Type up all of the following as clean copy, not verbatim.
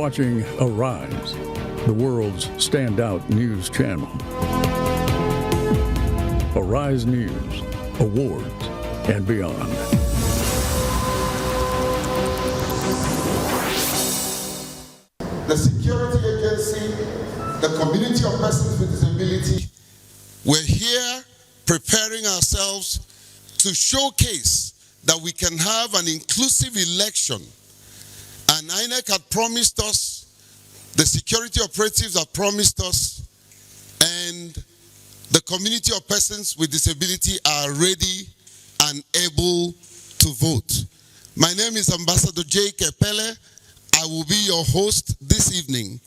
watching Arise, the world's standout news channel. Arise News, awards, and beyond. The security agency, the community of persons with disability. We're here preparing ourselves to showcase that we can have an inclusive election. And INEC had promised us, the security operatives have promised us, and the community of persons with disability are ready and able to vote. My name is Ambassador J. Kepele. I will be your host this evening.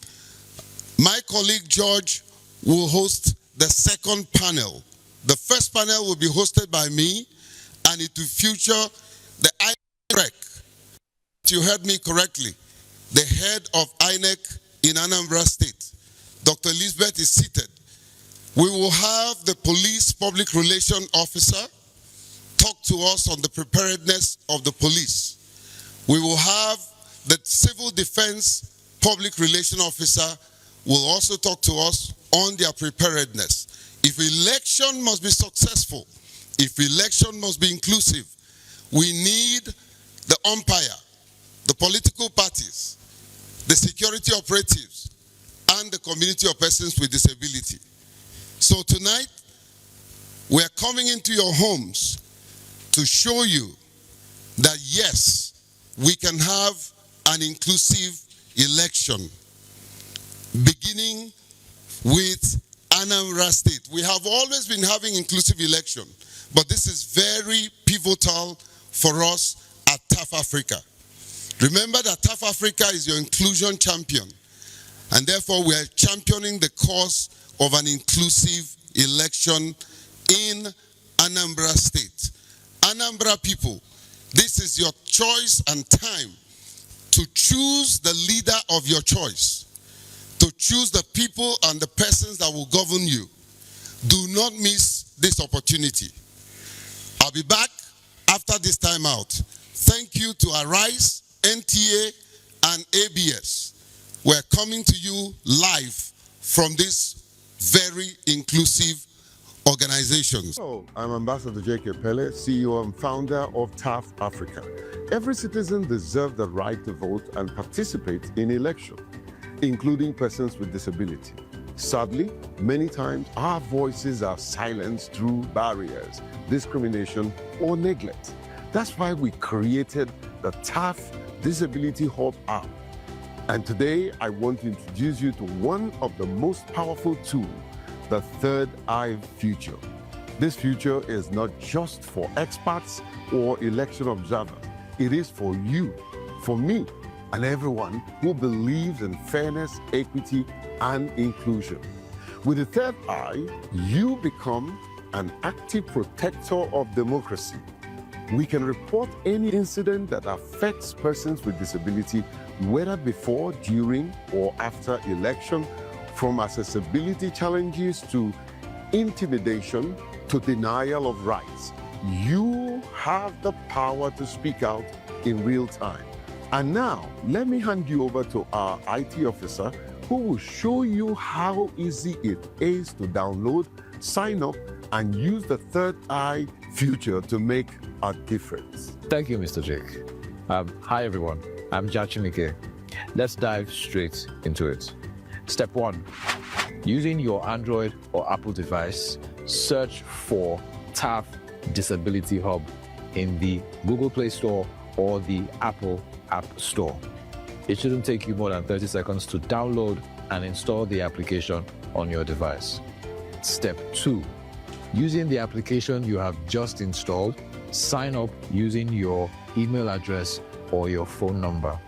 My colleague George will host the second panel. The first panel will be hosted by me, and it will feature the INEC. You heard me correctly. The head of INEC in Anambra State, Dr. Elizabeth, is seated. We will have the police public relation officer talk to us on the preparedness of the police. We will have the civil defense public relation officer will also talk to us on their preparedness. If election must be successful, if election must be inclusive, we need the umpire, the political parties, the security operatives, and the community of persons with disability. So tonight, we're coming into your homes to show you that yes, we can have an inclusive election, beginning with Anambra State. We have always been having inclusive election, but this is very pivotal for us at TAF Africa. Remember that TAF Africa is your inclusion champion, and therefore we are championing the cause of an inclusive election in Anambra State. Anambra people, this is your choice and time to choose the leader of your choice, to choose the people and the persons that will govern you. Do not miss this opportunity. I'll be back after this time out. Thank you to Arise, NTA, and ABS. We're coming to you live from this very inclusive organizations. Hello, I'm Ambassador J. Kepele, CEO and founder of TAF Africa. Every citizen deserves the right to vote and participate in elections, including persons with disability. Sadly, many times our voices are silenced through barriers, discrimination, or neglect. That's why we created the TAF Disability Hub app. And today, I want to introduce you to one of the most powerful tools, the Third Eye Future. This future is not just for experts or election observers. It is for you, for me, and everyone who believes in fairness, equity, and inclusion. With the Third Eye, you become an active protector of democracy. We can report any incident that affects persons with disability, whether before, during, or after election, from accessibility challenges to intimidation to denial of rights. You have the power to speak out in real time. And now, let me hand you over to our IT officer who will show you how easy it is to download, sign up, and use the Third Eye Future to make a difference. Thank you, Mr. Jake. Hi, everyone. I'm Jachimike. Let's dive straight into it. Step 1. Using your Android or Apple device, search for TAF Disability Hub in the Google Play Store or the Apple App Store. It shouldn't take you more than 30 seconds to download and install the application on your device. Step 2. Using the application you have just installed, sign up using your email address or your phone number.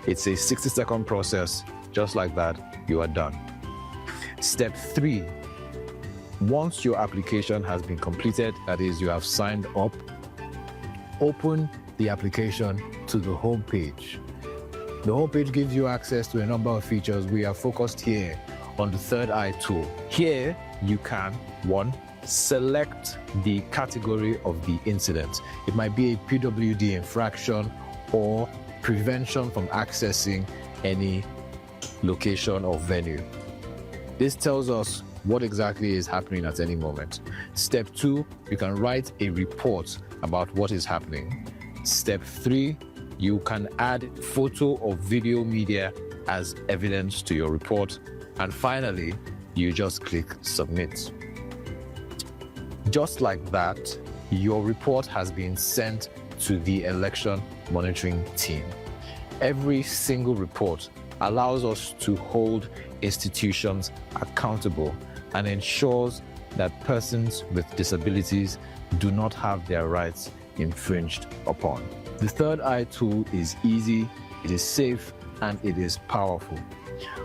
It's a 60-second process. Just like that, you are done. Step 3. Once your application has been completed, that is, you have signed up, open the application to the home page. The home page gives you access to a number of features. We are focused here on the Third Eye tool. Here, you can, 1, select the category of the incident. It might be a PWD infraction or prevention from accessing any location or venue. This tells us what exactly is happening at any moment. Step 2, you can write a report about what is happening. Step 3, you can add photo or video media as evidence to your report. And finally, you just click submit. Just like that, your report has been sent to the election monitoring team. Every single report allows us to hold institutions accountable and ensures that persons with disabilities do not have their rights infringed upon. The Third Eye tool is easy, it is safe, and it is powerful.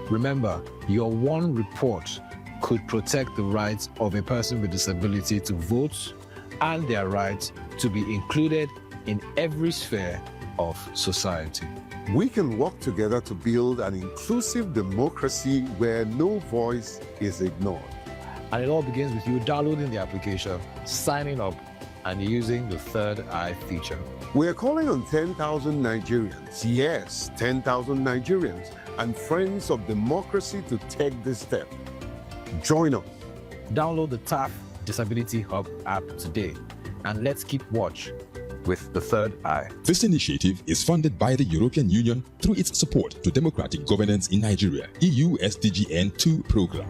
Remember, your one report could protect the rights of a person with disability to vote and their right to be included in every sphere of society. We can work together to build an inclusive democracy where no voice is ignored. And it all begins with you downloading the application, signing up, and using the Third Eye feature. We're calling on 10,000 Nigerians, yes, 10,000 Nigerians, and friends of democracy to take this step. Join us. Download the TAF Disability Hub app today, and let's keep watch with the Third Eye. This initiative is funded by the European Union through its support to democratic governance in Nigeria, EU SDGN 2 program.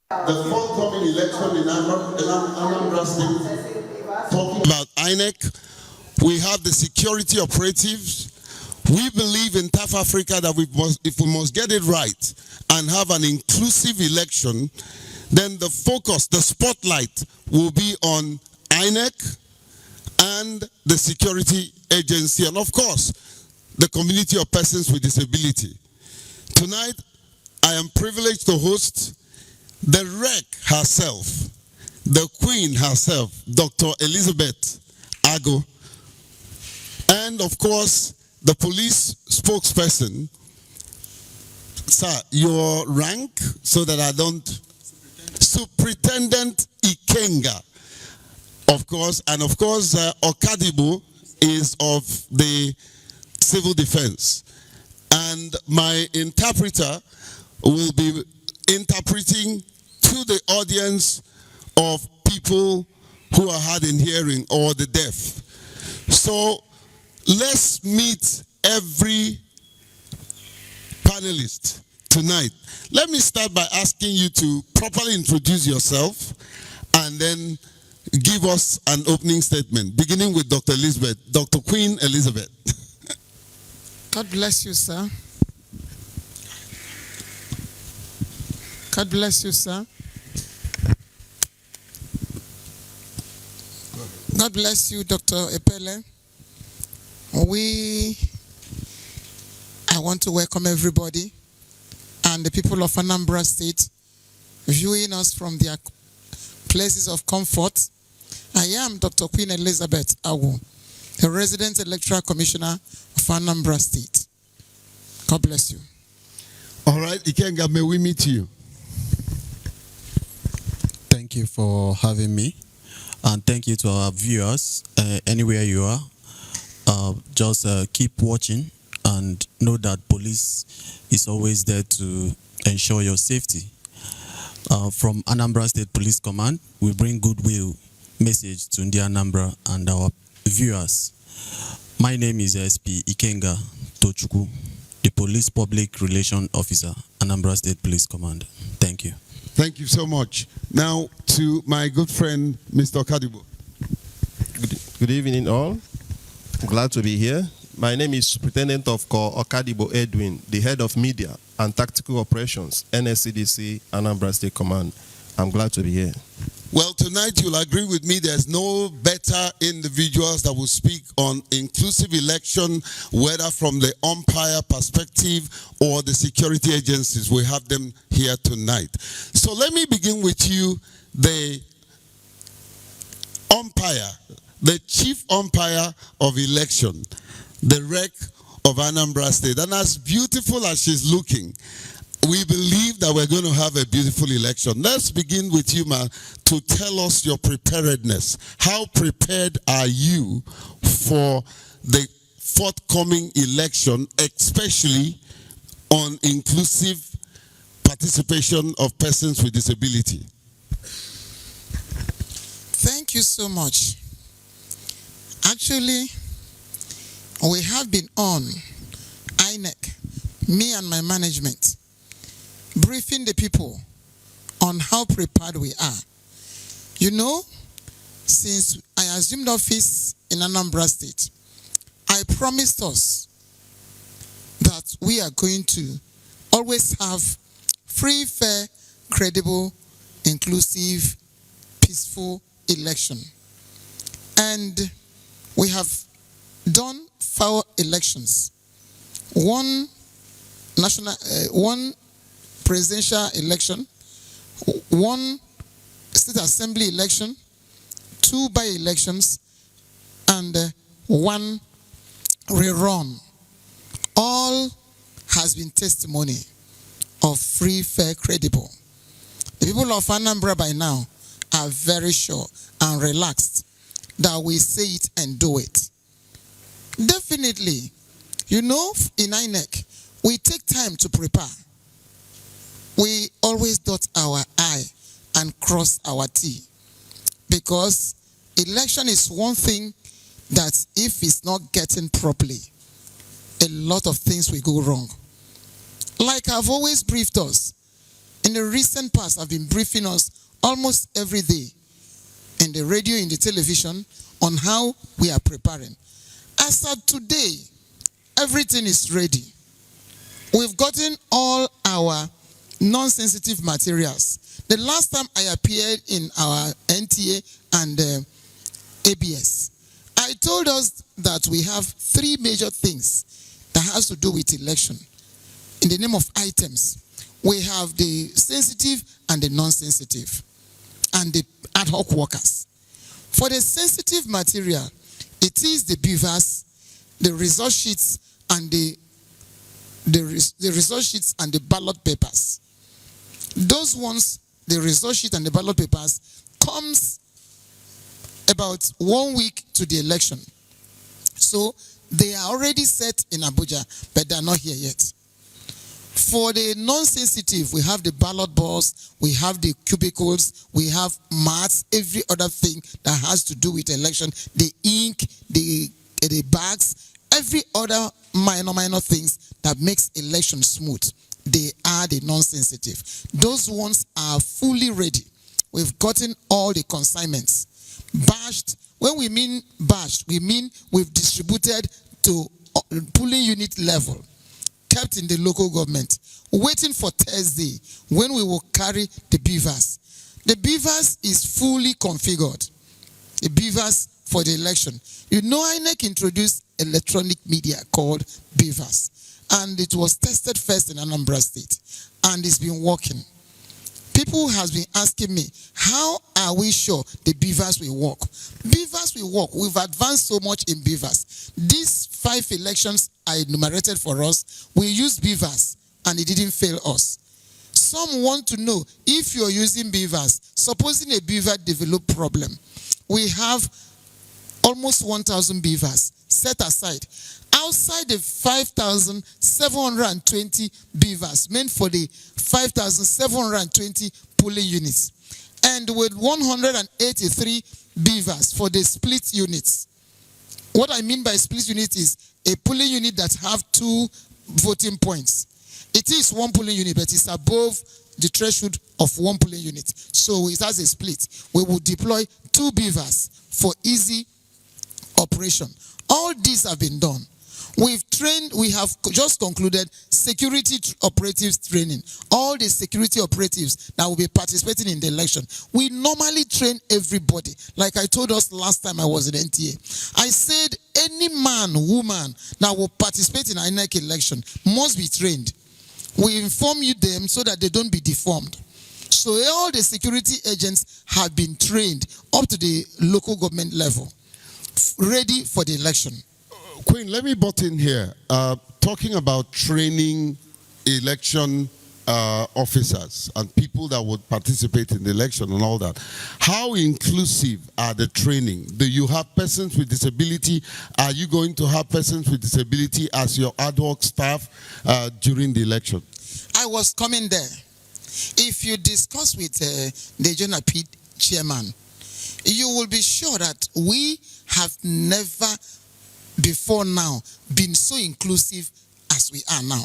The forthcoming election in Anambra State, talking about INEC, we have the security operatives. We believe in TAF Africa that if we must get it right and have an inclusive election, then the focus, the spotlight will be on INEC and the security agency, and of course, the community of persons with disability. Tonight, I am privileged to host the REC herself, the Queen herself, Dr. Elizabeth Ago, and of course, the police spokesperson. Sir, your rank, so that I don't... Superintendent Ikenga, of course, and of course, Okadibo is of the civil defense. And my interpreter will be interpreting to the audience of people who are hard in hearing or the deaf. So let's meet every panelist tonight. Let me start by asking you to properly introduce yourself and then give us an opening statement, beginning with Dr. Elizabeth, Dr. Queen Elizabeth. God bless you, sir. God bless you, sir. God bless you, Dr. Epele. I want to welcome everybody and the people of Anambra State viewing us from their places of comfort. I am Dr. Queen Elizabeth Awo, the resident electoral commissioner of Anambra State. God bless you. All right, Ikenga, may we meet you? Thank you for having me, and thank you to our viewers anywhere you are. Just keep watching and know that police is always there to ensure your safety. From Anambra State Police Command, we bring goodwill message to Ndi Anambra and our viewers. My name is SP Ikenga Tochukwu, the Police Public Relations Officer, Anambra State Police Command. Thank you. Thank you so much. Now to my good friend, Mr. Okadibo. Good evening, all. Glad to be here. My name is Superintendent of Corps Okadibo Edwin, the head of media and tactical operations, NSCDC, Anambra State Command. I'm glad to be here. Well, tonight you'll agree with me there's no better individuals that will speak on inclusive election, whether from the umpire perspective or the security agencies. We have them here tonight. So let me begin with you, the umpire, the chief umpire of election, the REC of Anambra State. And as beautiful as she's looking, we believe that we're going to have a beautiful election. Let's begin with you, Ma, to tell us your preparedness. How prepared are you for the forthcoming election, especially on inclusive participation of persons with disability? Thank you so much. Actually, we have been on INEC, me and my management, briefing the people on how prepared we are. You know, since I assumed office in Anambra State, I promised us that we are going to always have free, fair, credible, inclusive, peaceful election. And we have done 4 elections. One presidential election, 1 state assembly election, 2 by-elections, and 1 rerun. All has been testimony of free, fair, credible. The people of Anambra by now are very sure and relaxed that we say it and do it. Definitely, you know, in INEC, we take time to prepare. We always dot our I and cross our T, because election is one thing that if it's not getting properly, a lot of things will go wrong. Like I've always briefed us, in the recent past, I've been briefing us almost every day in the radio, in the television, on how we are preparing. As of today, everything is ready. We've gotten all our non-sensitive materials. The last time I appeared in our NTA and ABS, I told us that we have 3 major things that has to do with election. In the name of items, we have the sensitive and the non-sensitive, and the ad hoc workers. For the sensitive material, it is the beavers, the result sheets, and the result sheets and the ballot papers. Those ones, the result sheet and the ballot papers, comes about 1 week to the election. So they are already set in Abuja, but they are not here yet. For the non-sensitive, we have the ballot balls, we have the cubicles, we have mats, every other thing that has to do with election, the ink, the bags, every other minor things that makes election smooth. They are the non-sensitive. Those ones are fully ready. We've gotten all the consignments. Bashed, when we mean bashed, we mean we've distributed to polling unit level, kept in the local government, waiting for Thursday when we will carry the beavers. The beavers is fully configured. The beavers for the election. You know, INEC introduced electronic media called beavers, and it was tested first in Anambra State, and it's been working. People has been asking me, how are we sure the beavers will work? Beavers will work. We've advanced so much in beavers. These 5 elections I enumerated for us, we used beavers and it didn't fail us. Some want to know if you're using beavers, supposing a beaver develop problem. We have almost 1,000 beavers set aside outside the 5,720 beavers meant for the 5,720 polling units, and with 183 beavers for the split units. What I mean by split unit is a polling unit that have 2 voting points. It is 1 polling unit, but it's above the threshold of 1 polling unit, so it has a split. We will deploy 2 beavers for easy operation. All these have been done. We've trained, we have just concluded security operatives training. All the security operatives that will be participating in the election. We normally train everybody. Like I told us last time I was in NTA. I said any man, woman that will participate in an INEC election must be trained. We inform you them so that they don't be deformed. So all the security agents have been trained up to the local government level, ready for the election. Queen, let me butt in here. Talking about training election officers and people that would participate in the election and all that, how inclusive are the training? Do you have persons with disability? Are you going to have persons with disability as your ad hoc staff during the election? I was coming there. If you discuss with the JNP chairman, you will be sure that we have never before now been so inclusive as we are now.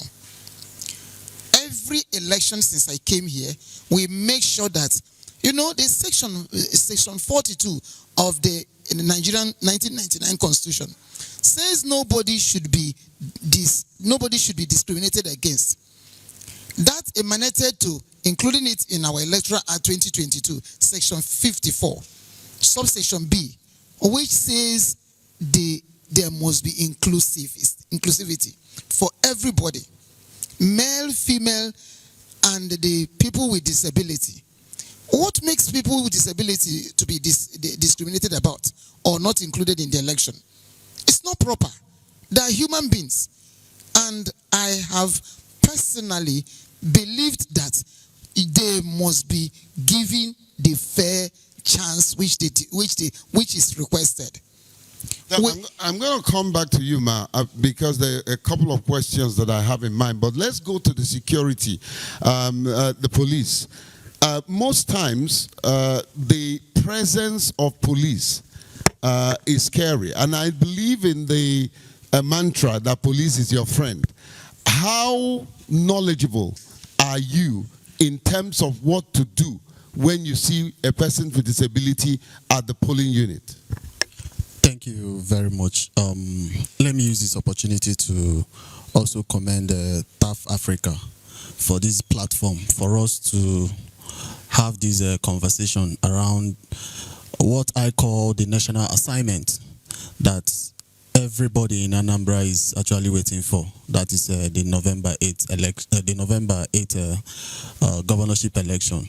Every election since I came here, we make sure that, you know, the section 42 of the Nigerian 1999 Constitution says nobody should be discriminated against. That emanated to including it in our Electoral Act 2022, section 54, subsection B, which says there must be inclusivity for everybody, male, female, and the people with disability. What makes people with disability to be discriminated about or not included in the election? It's not proper. They are human beings. And I have personally believed that they must be given the fair chance which is requested. Now, I'm going to come back to you, Ma, because there are a couple of questions that I have in mind. But let's go to the security, the police. Most times, the presence of police is scary. And I believe in the mantra that police is your friend. How knowledgeable are you in terms of what to do when you see a person with disability at the polling unit? Thank you very much. Let me use this opportunity to also commend TAF Africa for this platform, for us to have this conversation around what I call the national assignment that everybody in Anambra is actually waiting for. That is the November 8th governorship election.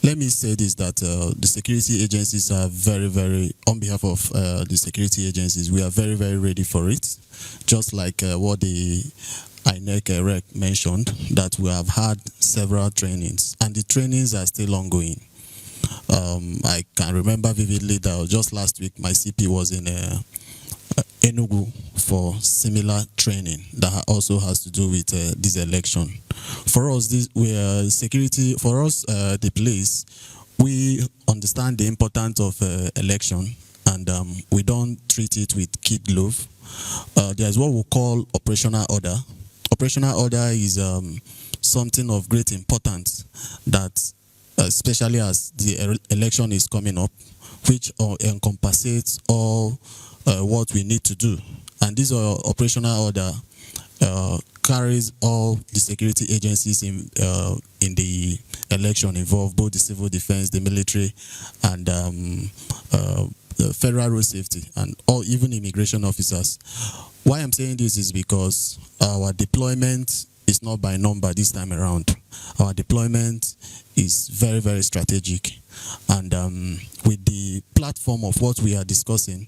Let me say this, that the security agencies are very, very, on behalf of the security agencies, we are very, very ready for it. Just like what the INEC rec mentioned, that we have had several trainings, and the trainings are still ongoing. I can remember vividly that just last week my CP was in Enugu for similar training that also has to do with this election. For us, security. For us, the police, we understand the importance of election, and we don't treat it with kid glove. There's what we call operational order. Operational order is something of great importance that, especially as the election is coming up, which encompasses all what we need to do. And this operational order carries all the security agencies in the election involved, both the civil defense, the military, and the federal road safety, and all, even immigration officers. Why I'm saying this is because our deployment is not by number this time around. Our deployment is very, very strategic. And with the platform of what we are discussing,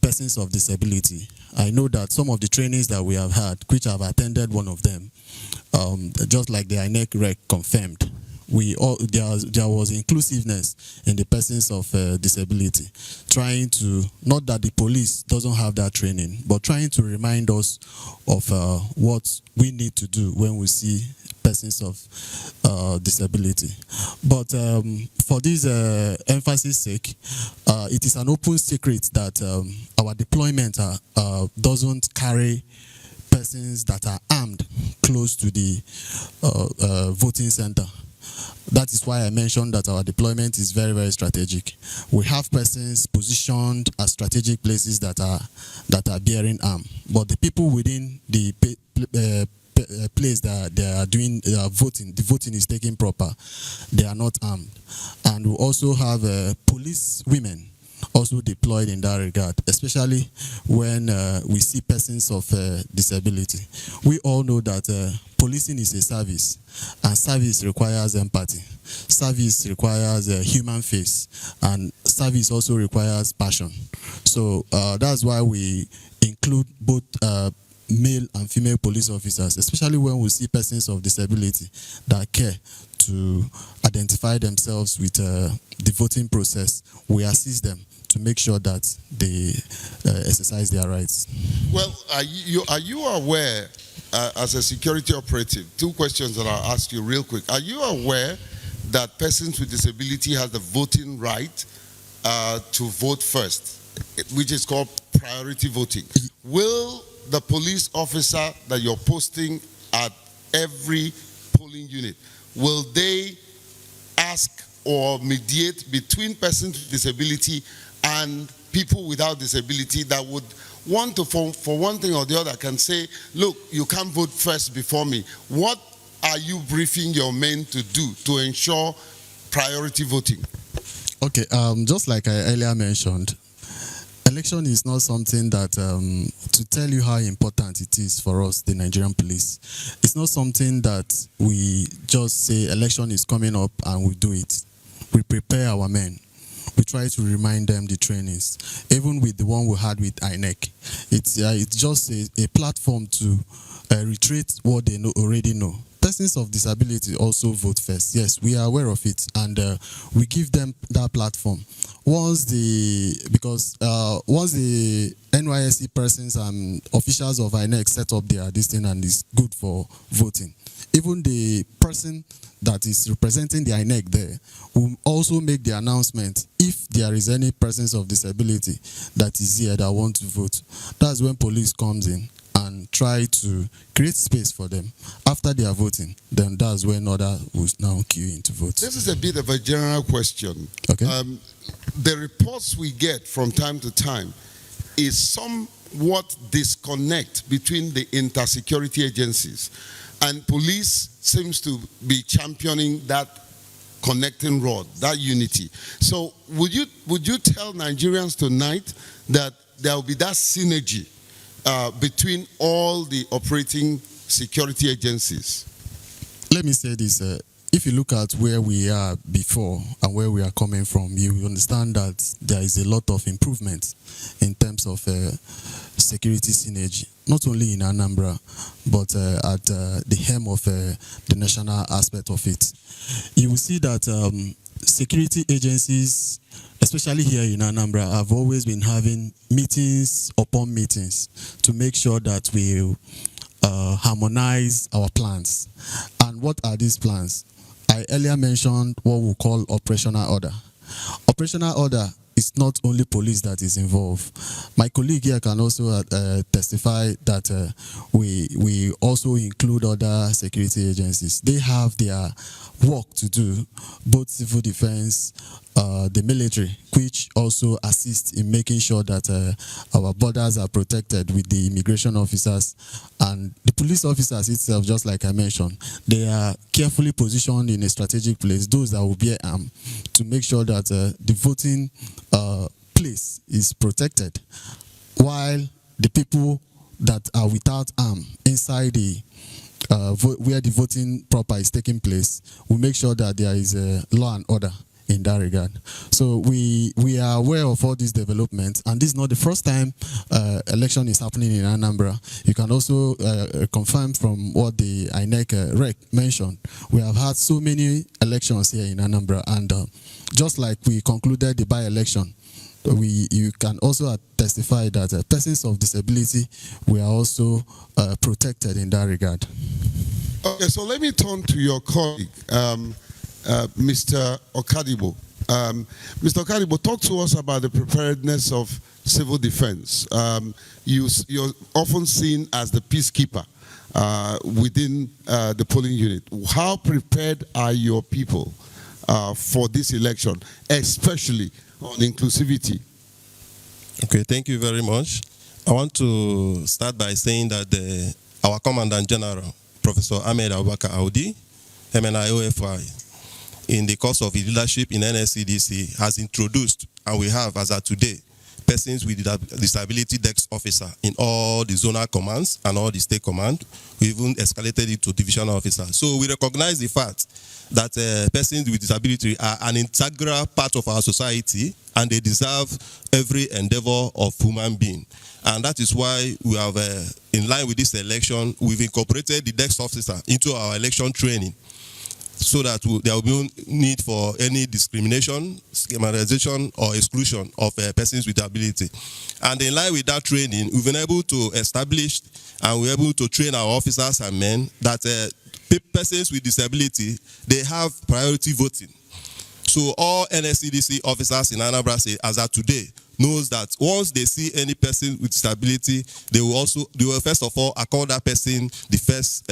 persons of disability, I know that some of the trainings that we have had, which I've attended one of them, just like the INEC rec confirmed, there was inclusiveness in the persons of disability, trying to, not that the police doesn't have that training, but trying to remind us of what we need to do when we see persons of disability. But for this emphasis sake, it is an open secret that our deployment doesn't carry persons that are armed close to the voting center. That is why I mentioned that our deployment is very, very strategic. We have persons positioned at strategic places that are bearing arm, but the people within the place that they are doing voting, the voting is taking proper, they are not armed. And we also have police women also deployed in that regard, especially when we see persons of disability. We all know that policing is a service, and service requires empathy. Service requires a human face, and service also requires passion. So that's why we include both male and female police officers, especially when we see persons of disability that care to identify themselves with the voting process. We assist them to make sure that they exercise their rights. Well, are you aware, as a security operative, two questions that I'll ask you real quick. Are you aware that persons with disability have the voting right to vote first, which is called priority voting? Will the police officer that you're posting at every polling unit, will they ask or mediate between persons with disability and people without disability that would want to, for one thing or the other, can say, look, you can't vote first before me? What are you briefing your men to do to ensure priority voting? Okay, just like I earlier mentioned, election is not something that, to tell you how important it is for us, the Nigerian police, it's not something that we just say election is coming up and we do it. We prepare our men. We try to remind them the trainings, even with the one we had with INEC. It's just a platform to reiterate what they already know. Persons of disability also vote first. Yes, we are aware of it, and we give them that platform. Once the NYSC persons and officials of INEC set up this thing and is good for voting, even the person that is representing the INEC there will also make the announcement if there is any persons of disability that is here that want to vote. That's when police comes in and try to create space for them. After they are voting, then that's when others will now queue in to vote. This is a bit of a general question. Okay. The reports we get from time to time is somewhat disconnect between the inter-security agencies, and police seems to be championing that connecting rod, that unity. So would you tell Nigerians tonight that there will be that synergy between all the operating security agencies? Let me say this. If you look at where we are before and where we are coming from, you understand that there is a lot of improvement in terms of security synergy, not only in Anambra, but at the hem of the national aspect of it. You will see that security agencies, especially here in Anambra, have always been having meetings upon meetings to make sure that we harmonize our plans. And what are these plans? I earlier mentioned what we call operational order. Operational order is not only police that is involved. My colleague here can also testify that we also include other security agencies. They have their work to do, both civil defense, the military, which also assist in making sure that our borders are protected with the immigration officers, and the police officers itself, just like I mentioned, they are carefully positioned in a strategic place, those that will bear arm, to make sure that the voting place is protected, while the people that are without arm inside the where the voting proper is taking place, we make sure that there is law and order in that regard. So we are aware of all these developments, and this is not the first time election is happening in Anambra. You can also confirm from what the INEC rec mentioned. We have had so many elections here in Anambra, and just like we concluded the by-election, you can also testify that persons of disability were also protected in that regard. Okay, so let me turn to your colleague, Mr. Okadibo. Mr. Okadibo, talk to us about the preparedness of civil defense. You're often seen as the peacekeeper within the polling unit. How prepared are your people for this election, especially on inclusivity? Okay, thank you very much. I want to start by saying that our Commandant General, Professor Ahmed Abubakar Audi, MNI OFI, in the course of his leadership in NSCDC, has introduced, and we have as of today, persons with disability desk officer in all the zonal commands and all the state command. We even escalated it to divisional officer. So we recognize the fact that persons with disability are an integral part of our society, and they deserve every endeavor of human being. And that is why we have, in line with this election, we've incorporated the desk officer into our election training, so that there will be no need for any discrimination, stigmatization, or exclusion of persons with disability. And in line with that training, we've been able to establish and we're able to train our officers and men that persons with disability, they have priority voting. So all NSCDC officers in Anambra State, as of today, knows that once they see any person with disability, they will first of all accord that person the first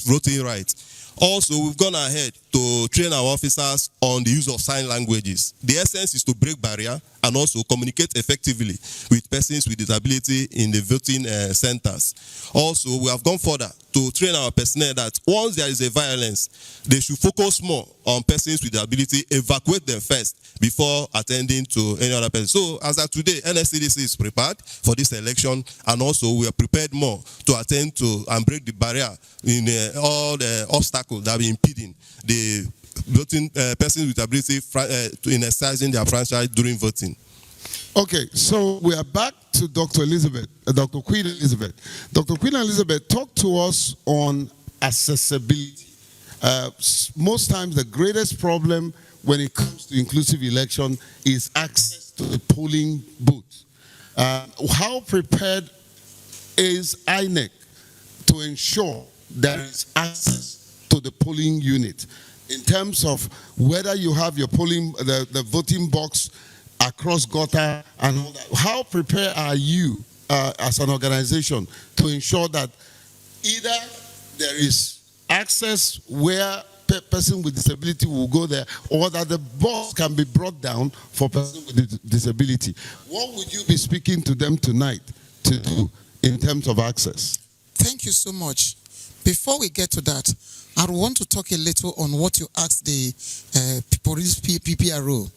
voting right. Also, we've gone ahead to train our officers on the use of sign languages. The essence is to break barrier and also communicate effectively with persons with disability in the voting centers. Also, we have gone further to train our personnel that once there is a violence, they should focus more on persons with disability, evacuate them first before attending to any other person. So, as of today, NSCDC is prepared for this election, and also we are prepared more to attend to and break the barrier in all the obstacles that are impeding the voting persons with disability in exercising their franchise during voting. Okay, so we are back to Dr. Elizabeth, Dr. Queen Elizabeth. Dr. Queen Elizabeth, talk to us on accessibility. Most times the greatest problem when it comes to inclusive election is access to the polling booth. How prepared is INEC to ensure there is access to the polling unit in terms of whether you have your polling, the voting box across gutter and all that? How prepared are you as an organization to ensure that either there is access where person with disability will go there, or that the box can be brought down for person with disability? What would you be speaking to them tonight to do in terms of access? Thank you so much. Before we get to that, I want to talk a little on what you asked the police PPRO.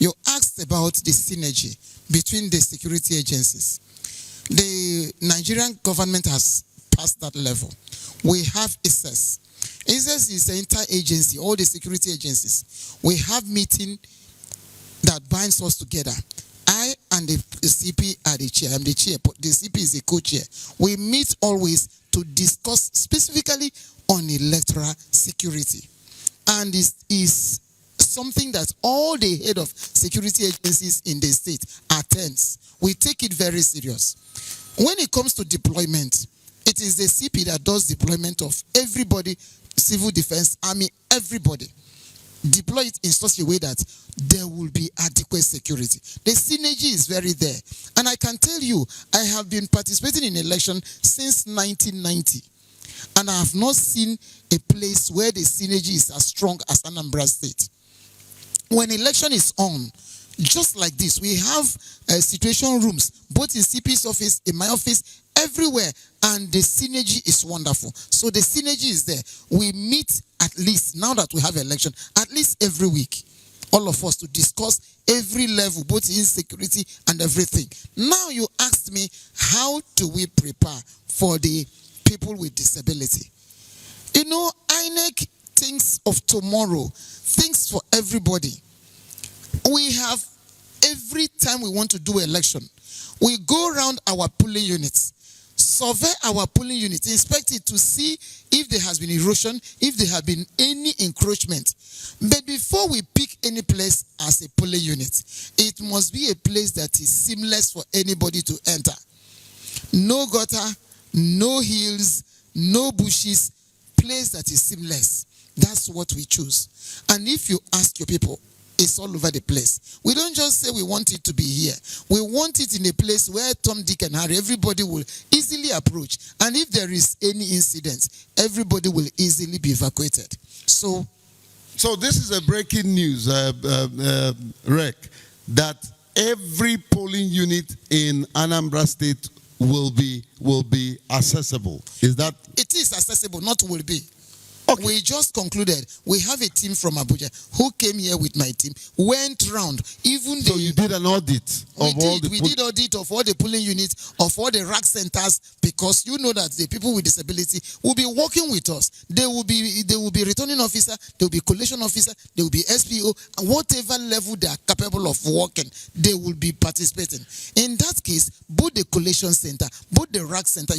You asked about the synergy between the security agencies. The Nigerian government has passed that level. We have ISES. ISES is the inter-agency, all the security agencies. We have meeting that binds us together. I and the CP are the chair. I'm the chair. The CP is the co-chair. We meet always to discuss specifically on electoral security. And this is something that all the head of security agencies in the state attends. We take it very serious. When it comes to deployment, it is the CP that does deployment of everybody, civil defense, army, everybody. Deploy it in such a way that there will be adequate security. The synergy is very there. And I can tell you, I have been participating in election since 1990. And I have not seen a place where the synergy is as strong as Anambra State. When election is on, just like this, we have situation rooms, both in CP's office, in my office, everywhere, and the synergy is wonderful. So the synergy is there. We meet at least, now that we have election, at least every week, all of us to discuss every level, both in security and everything. Now you asked me, how do we prepare for the people with disability? You know, INEC thinks of tomorrow, thinks for everybody. We have, every time we want to do election, we go around our polling units, survey our polling units, inspect it to see if there has been erosion, if there have been any encroachment. But before we pick any place as a polling unit, it must be a place that is seamless for anybody to enter. No gutter, no hills, no bushes, place that is seamless. That's what we choose. And if you ask your people, it's all over the place. We don't just say we want it to be here. We want it in a place where Tom, Dick, and Harry, everybody will easily approach. And if there is any incident, everybody will easily be evacuated. So this is a breaking news, Rec, that every polling unit in Anambra State will be accessible. Is that? It is accessible, not will be. We just concluded. We have a team from Abuja who came here with my team, went round. Even So you did an audit we did audit of all the polling units, of all the rack centers, because you know that the people with disability will be working with us. They will be returning officer, they will be collation officer, they will be SPO, and whatever level they are capable of working, they will be participating. In that case, both the collation center, both the rack center,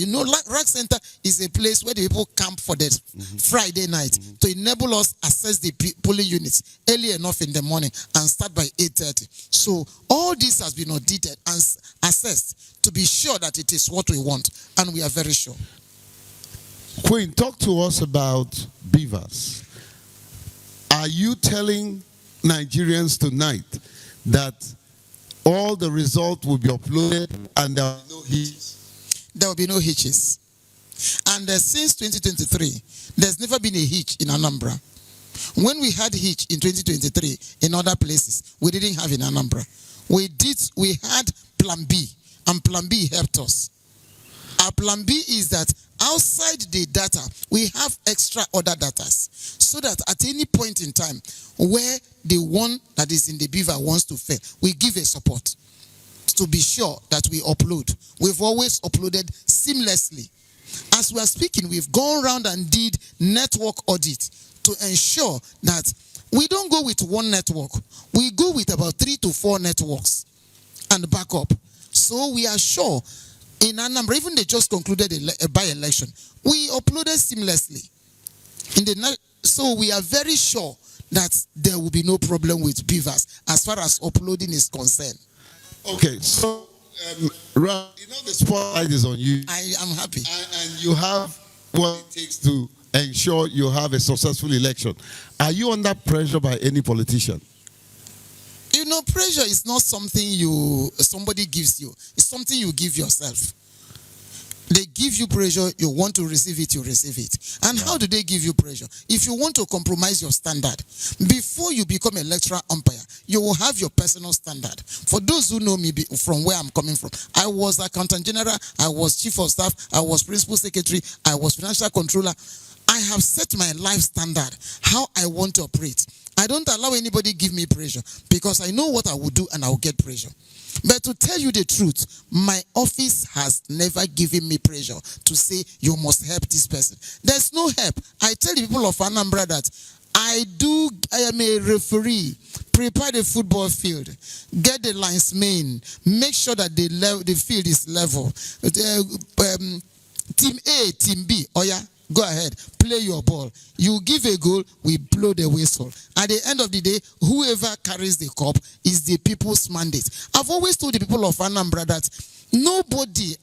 rack center is a place where the people camp for the Friday night to enable us access the polling units early enough in the morning and start by 8:30. So all this has been audited and assessed to be sure that it is what we want, and we are very sure. Queen, talk to us about BVAS. Are you telling Nigerians tonight that all the results will be uploaded and there will be no hitches? There will be no hitches. And since 2023, there's never been a hitch in Anambra. When we had hitch in 2023 in other places, we didn't have in Anambra. We had Plan B, and Plan B helped us. Our Plan B is that outside the data, we have extra other data, so that at any point in time where the one that is in the BVAS wants to fail, we give a support to be sure that we upload. We've always uploaded seamlessly. As we are speaking, we've gone around and did network audit to ensure that we don't go with one network. We go with about 3 to 4 networks and backup. So we are sure in Anambra, even they just concluded a by-election, we uploaded seamlessly. So we are very sure that there will be no problem with BVAS as far as uploading is concerned. Okay, so the spotlight is on you. I am happy. And you have what it takes to ensure you have a successful election. Are you under pressure by any politician? Pressure is not something somebody gives you. It's something you give yourself. They give you pressure, you want to receive it, you receive it. And how do they give you pressure? If you want to compromise your standard, before you become a electoral umpire, you will have your personal standard. For those who know me from where I'm coming from, I was Accountant General, I was Chief of Staff, I was Principal Secretary, I was Financial Controller. I have set my life standard, how I want to operate. I don't allow anybody give me pressure because I know what I will do and I will get pressure. But to tell you the truth, my office has never given me pressure to say you must help this person. There's no help. I tell the people of Anambra that I am a referee. Prepare the football field, get the linesman, make sure that the field is level. Team A, Team B, go ahead, play your ball. You give a goal, we blow the whistle. At the end of the day, whoever carries the cup is the people's mandate. I've always told the people of Anambra that nobody,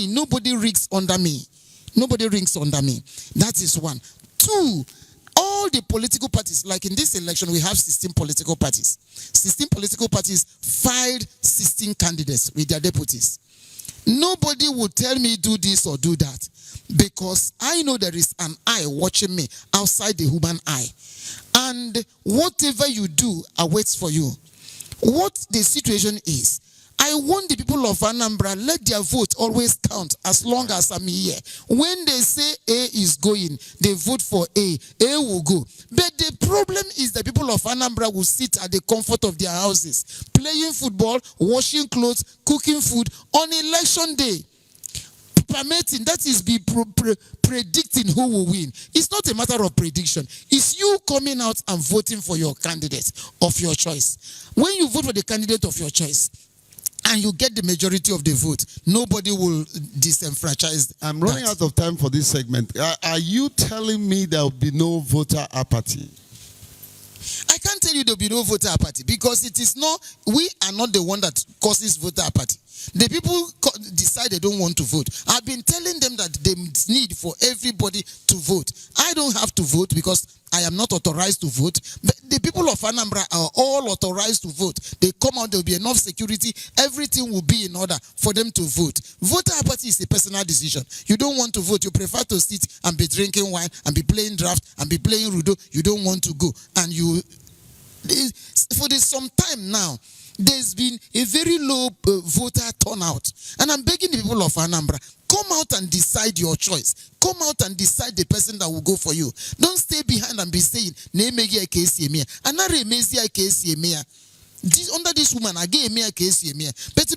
nobody rigs under me. Nobody rings under me. That is one. 2, all the political parties, like in this election, we have 16 political parties. 16 political parties filed 16 candidates with their deputies. Nobody will tell me do this or do that, because I know there is an eye watching me outside the human eye. And whatever you do awaits for you. What the situation is, I want the people of Anambra, let their vote always count as long as I'm here. When they say A is going, they vote for A. A will go. But the problem is the people of Anambra will sit at the comfort of their houses, playing football, washing clothes, cooking food on election day. Permitting, that is predicting who will win. It's not a matter of prediction. It's you coming out and voting for your candidate of your choice. When you vote for the candidate of your choice, and you get the majority of the vote, nobody will disenfranchise. I'm running out of time for this segment. Are you telling me there will be no voter apathy? I can't tell you there will be no voter apathy because we are not the one that causes voter apathy. The people decide they don't want to vote. I've been telling them that there is need for everybody to vote. I don't have to vote because I am not authorized to vote. But the people of Anambra are all authorized to vote. They come out, there will be enough security. Everything will be in order for them to vote. Voter apathy is a personal decision. You don't want to vote. You prefer to sit and be drinking wine and be playing draft and be playing Rudo. You don't want to go. And for some time now, there's been a very low voter turnout. And I'm begging the people of Anambra, come Come out and decide your choice. Come out and decide the person that will go for you. Don't stay behind and be saying, under this woman, I gave me a case here. But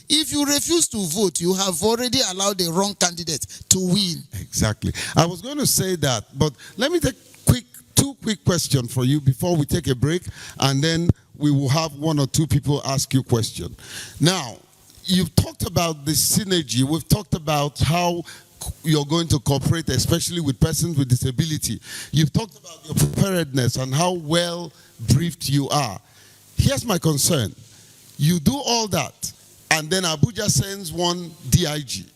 if you refuse to vote, you have already allowed the wrong candidate to win. Exactly. I was going to say that, but let me take two quick questions for you before we take a break, and then we will have one or two people ask you questions. Now, you've talked about the synergy. We've talked about how you're going to cooperate, especially with persons with disability. You've talked about your preparedness and how well briefed you are. Here's my concern. You do all that, and then Abuja sends one DIG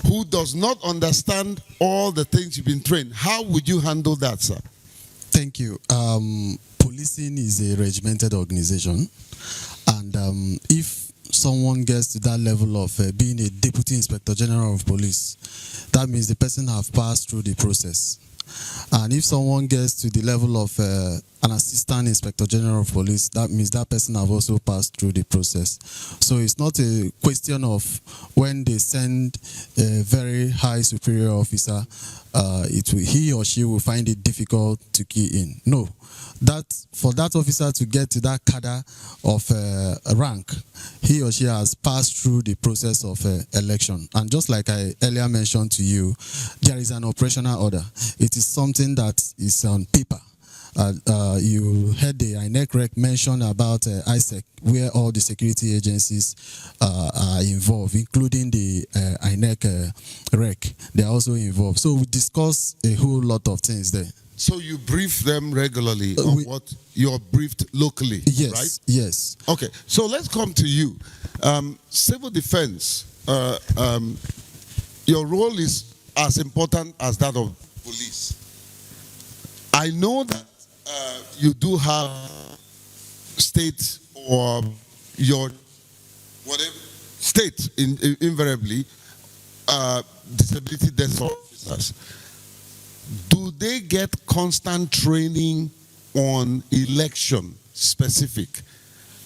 who does not understand all the things you've been trained. How would you handle that, sir? Thank you. Policing is a regimented organization, and if someone gets to that level of being a Deputy Inspector General of Police, that means the person have passed through the process. And if someone gets to the level of an Assistant Inspector General of Police, that means that person have also passed through the process. So it's not a question of when they send a very high superior officer, he or she will find it difficult to key in. No. That for that officer to get to that cadre of rank, he or she has passed through the process of election. And just like I earlier mentioned to you, there is an operational order. It is something that is on paper. You heard the INEC rec mention about ISEC, where all the security agencies are involved, including the INEC rec. They are also involved. So we discuss a whole lot of things there. So you brief them regularly on what you're briefed locally, yes, right? Yes. Okay, so let's come to you. Civil defense, your role is as important as that of police. I know that you do have state or your whatever state invariably disability desk officers. Do they get constant training on election specific?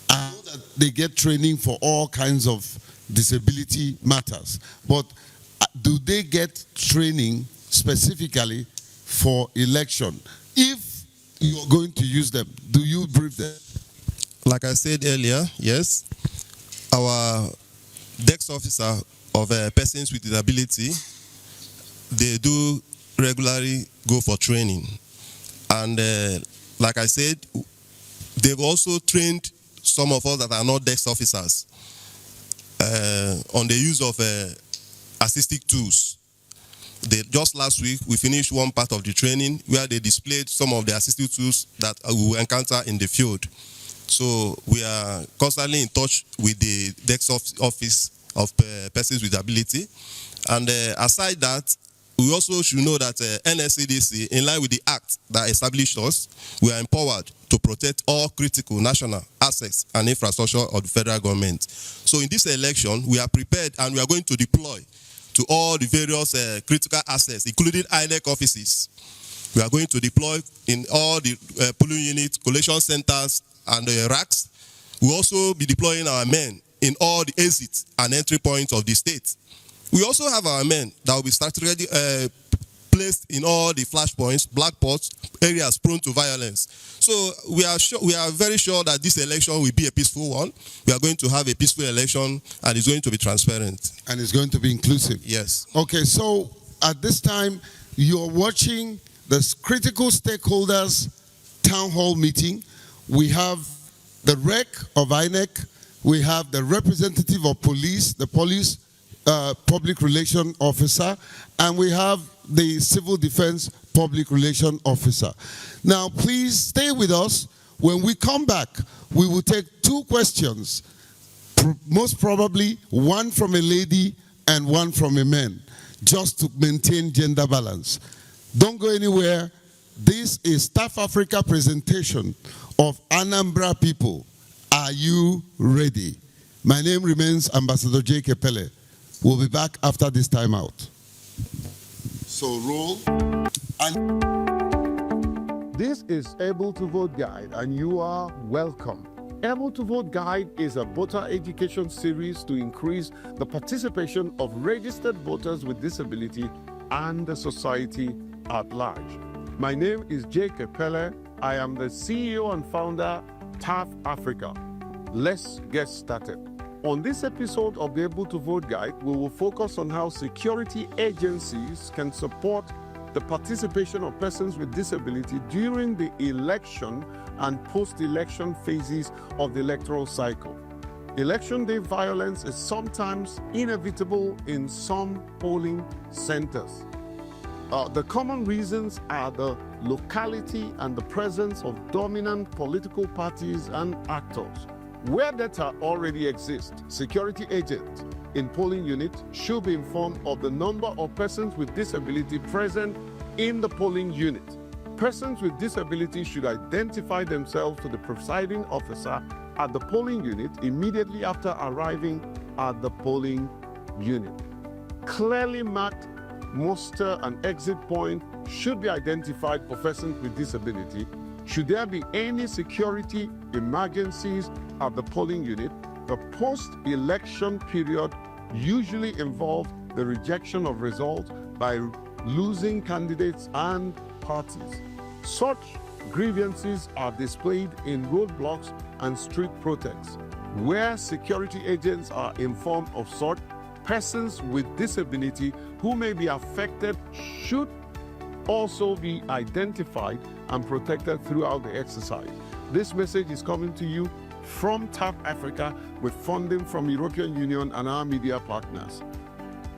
I know that they get training for all kinds of disability matters, but do they get training specifically for election? If you're going to use them, do you brief them? Like I said earlier, yes, our desk officer of persons with disability, they do regularly go for training. And like I said, they've also trained some of us that are not desk officers on the use of assistive tools. Just last week, we finished one part of the training where they displayed some of the assistive tools that we will encounter in the field. So we are constantly in touch with the desk office of persons with disability. And aside that, we also should know that NSCDC, in line with the act that established us, we are empowered to protect all critical national assets and infrastructure of the federal government. So in this election, we are prepared and we are going to deploy to all the various critical assets, including INEC offices. We are going to deploy in all the polling units, collation centers, and the racks. We'll also be deploying our men in all the exits and entry points of the state. We also have our men that will be strategically placed in all the flashpoints, black spots, areas prone to violence. So we are very sure that this election will be a peaceful one. We are going to have a peaceful election, and it's going to be transparent. And it's going to be inclusive. Yes. Okay, so at this time, you're watching the critical stakeholders town hall meeting. We have the rec of INEC. We have the representative of police, the police public relation officer, and we have the civil defense public relation officer. Now, please stay with us. When we come back, we will take two questions, most probably one from a lady and one from a man, just to maintain gender balance. Don't go anywhere. This is Staff Africa presentation of Anambra people. Are you ready? My name remains Ambassador J.K. Pele. We'll be back after this time out. So roll. And This is Able to Vote Guide, and you are welcome. Able to Vote Guide is a voter education series to increase the participation of registered voters with disability and the society at large. My name is Jake Epele. I am the CEO and founder TAF Africa. Let's get started. On this episode of the Able to Vote Guide, we will focus on how security agencies can support the participation of persons with disability during the election and post-election phases of the electoral cycle. Election day violence is sometimes inevitable in some polling centers. The common reasons are the locality and the presence of dominant political parties and actors. Where data already exists, security agents in polling units should be informed of the number of persons with disability present in the polling unit. Persons with disability should identify themselves to the presiding officer at the polling unit immediately after arriving at the polling unit. Clearly marked muster and exit point should be identified for persons with disability. Should there be any security emergencies at the polling unit, the post-election period usually involves the rejection of results by losing candidates and parties. Such grievances are displayed in roadblocks and street protests. Where security agents are informed of such, persons with disability who may be affected should also be identified and protected throughout the exercise. This message is coming to you from TAF Africa with funding from European Union and our media partners.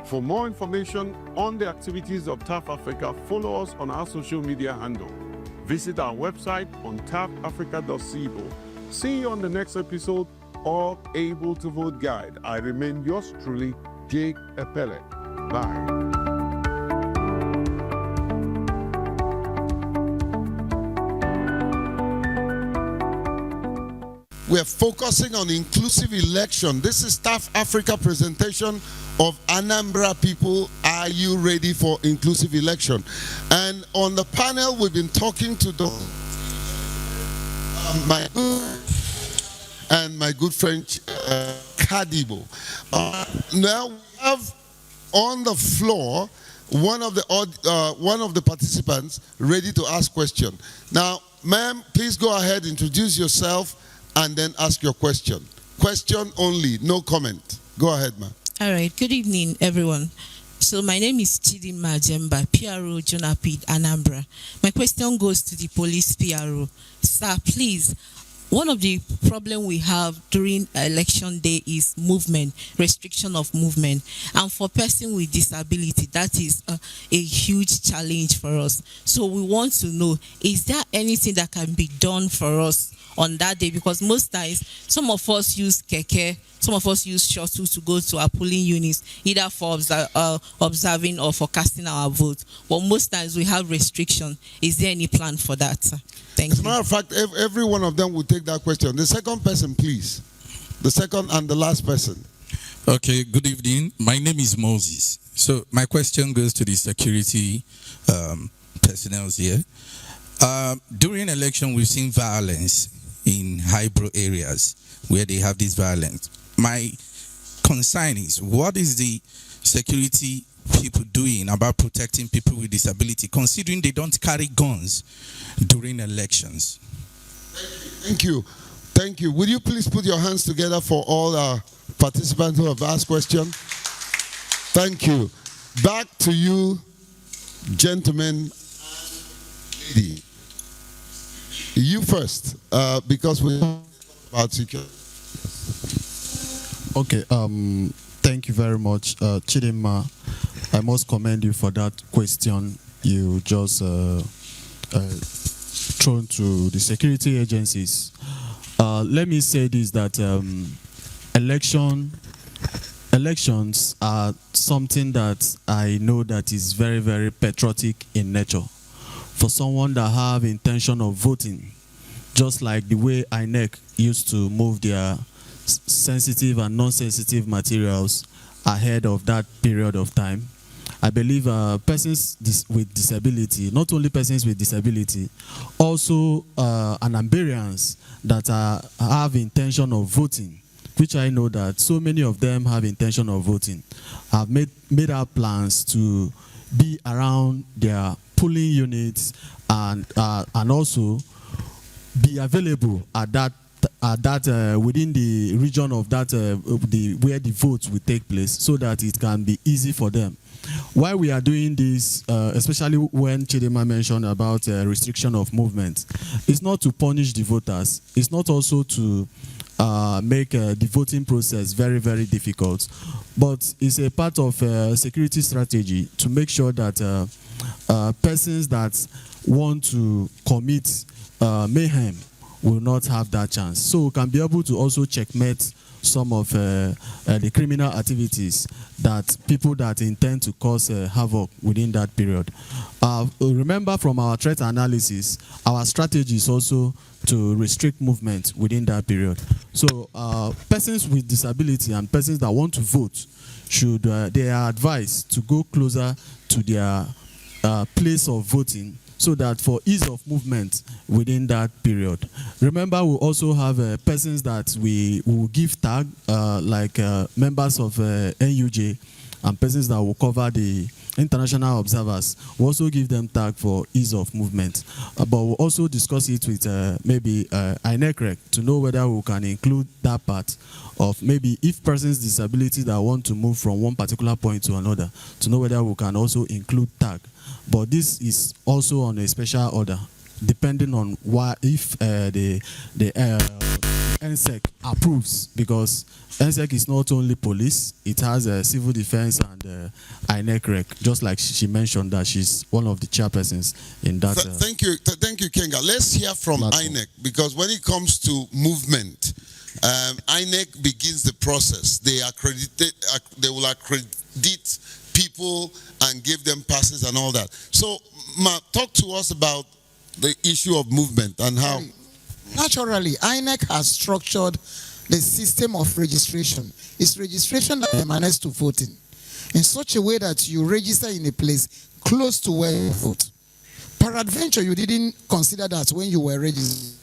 For more information on the activities of TAF Africa, follow us on our social media handle. Visit our website on tafafrica.co. See you on the next episode of Able to Vote Guide. I remain yours truly, Jake Epele. Bye. We're focusing on inclusive election. This is TAF Africa presentation of Anambra people. Are you ready for inclusive election? And on the panel, we've been talking to my good friend Kadibo. Now we have on the floor one of the participants ready to ask question. Now, ma'am, please go ahead, introduce yourself, and then ask your question. Question only, no comment. Go ahead, ma'am. All right. Good evening, everyone. So my name is Chidinma Jemba, PRO Jonapid Anambra. My question goes to the police PRO. Sir, please, one of the problems we have during election day is movement, restriction of movement. And for person with disability, that is a huge challenge for us. So we want to know, is there anything that can be done for us on that day? Because most times, some of us use keke, some of us use shuttle to go to our polling units, either for observing or for casting our vote. But most times we have restriction. Is there any plan for that? Thank you. As a matter of fact, every one of them will take that question. The second person, please. The second and the last person. Okay, good evening. My name is Moses. So my question goes to the security personnel here. During election, we've seen violence in high-brow areas where they have this violence. My concern is, what is the security people doing about protecting people with disability, considering they don't carry guns during elections? Thank you. Thank you. Will you please put your hands together for all our participants who have asked questions? Thank you. Back to you, gentlemen. Lady. You first, because we're about security. Okay, thank you very much, Chidinma. I must commend you for that question you just thrown to the security agencies. Let me say this, that elections are something that I know that is very, very patriotic in nature. For someone that have intention of voting, just like the way INEC used to move their sensitive and non-sensitive materials ahead of that period of time, I believe persons with disability, not only persons with disability, also Anambarians that have intention of voting, which I know that so many of them have intention of voting, have made our plans to be around their polling units and also be available at that within the region of that where the votes will take place, so that it can be easy for them. Why we are doing this, especially when Chidema mentioned about restriction of movement, it's not to punish the voters. It's not also to make the voting process very, very difficult, but it's a part of security strategy to make sure that persons that want to commit mayhem will not have that chance. So we can be able to also checkmate some of the criminal activities that people that intend to cause havoc within that period. Remember, from our threat analysis, our strategy is also to restrict movement within that period. So persons with disability and persons that want to vote should, they are advised to go closer to their place of voting, so that for ease of movement within that period. Remember, we also have persons that we will give tag, like members of NUJ, and persons that will cover the international observers. We also give them tag for ease of movement. But we'll also discuss it with maybe INECREC to know whether we can include that part of maybe if persons with disability that want to move from one particular point to another, to know whether we can also include tag. But this is also on a special order, depending on if the NSEC approves, because NSEC is not only police, it has civil defense and INECREC, just like she mentioned that she's one of the chairpersons in that. Thank you, Kenga. Let's hear from INEC, because when it comes to movement, INEC begins the process. They will accredit people and give them passes and all that. So, Ma, talk to us about the issue of movement and how. Naturally, INEC has structured the system of registration. It's registration that emanates to voting in such a way that you register in a place close to where you vote. Peradventure, you didn't consider that when you were registered.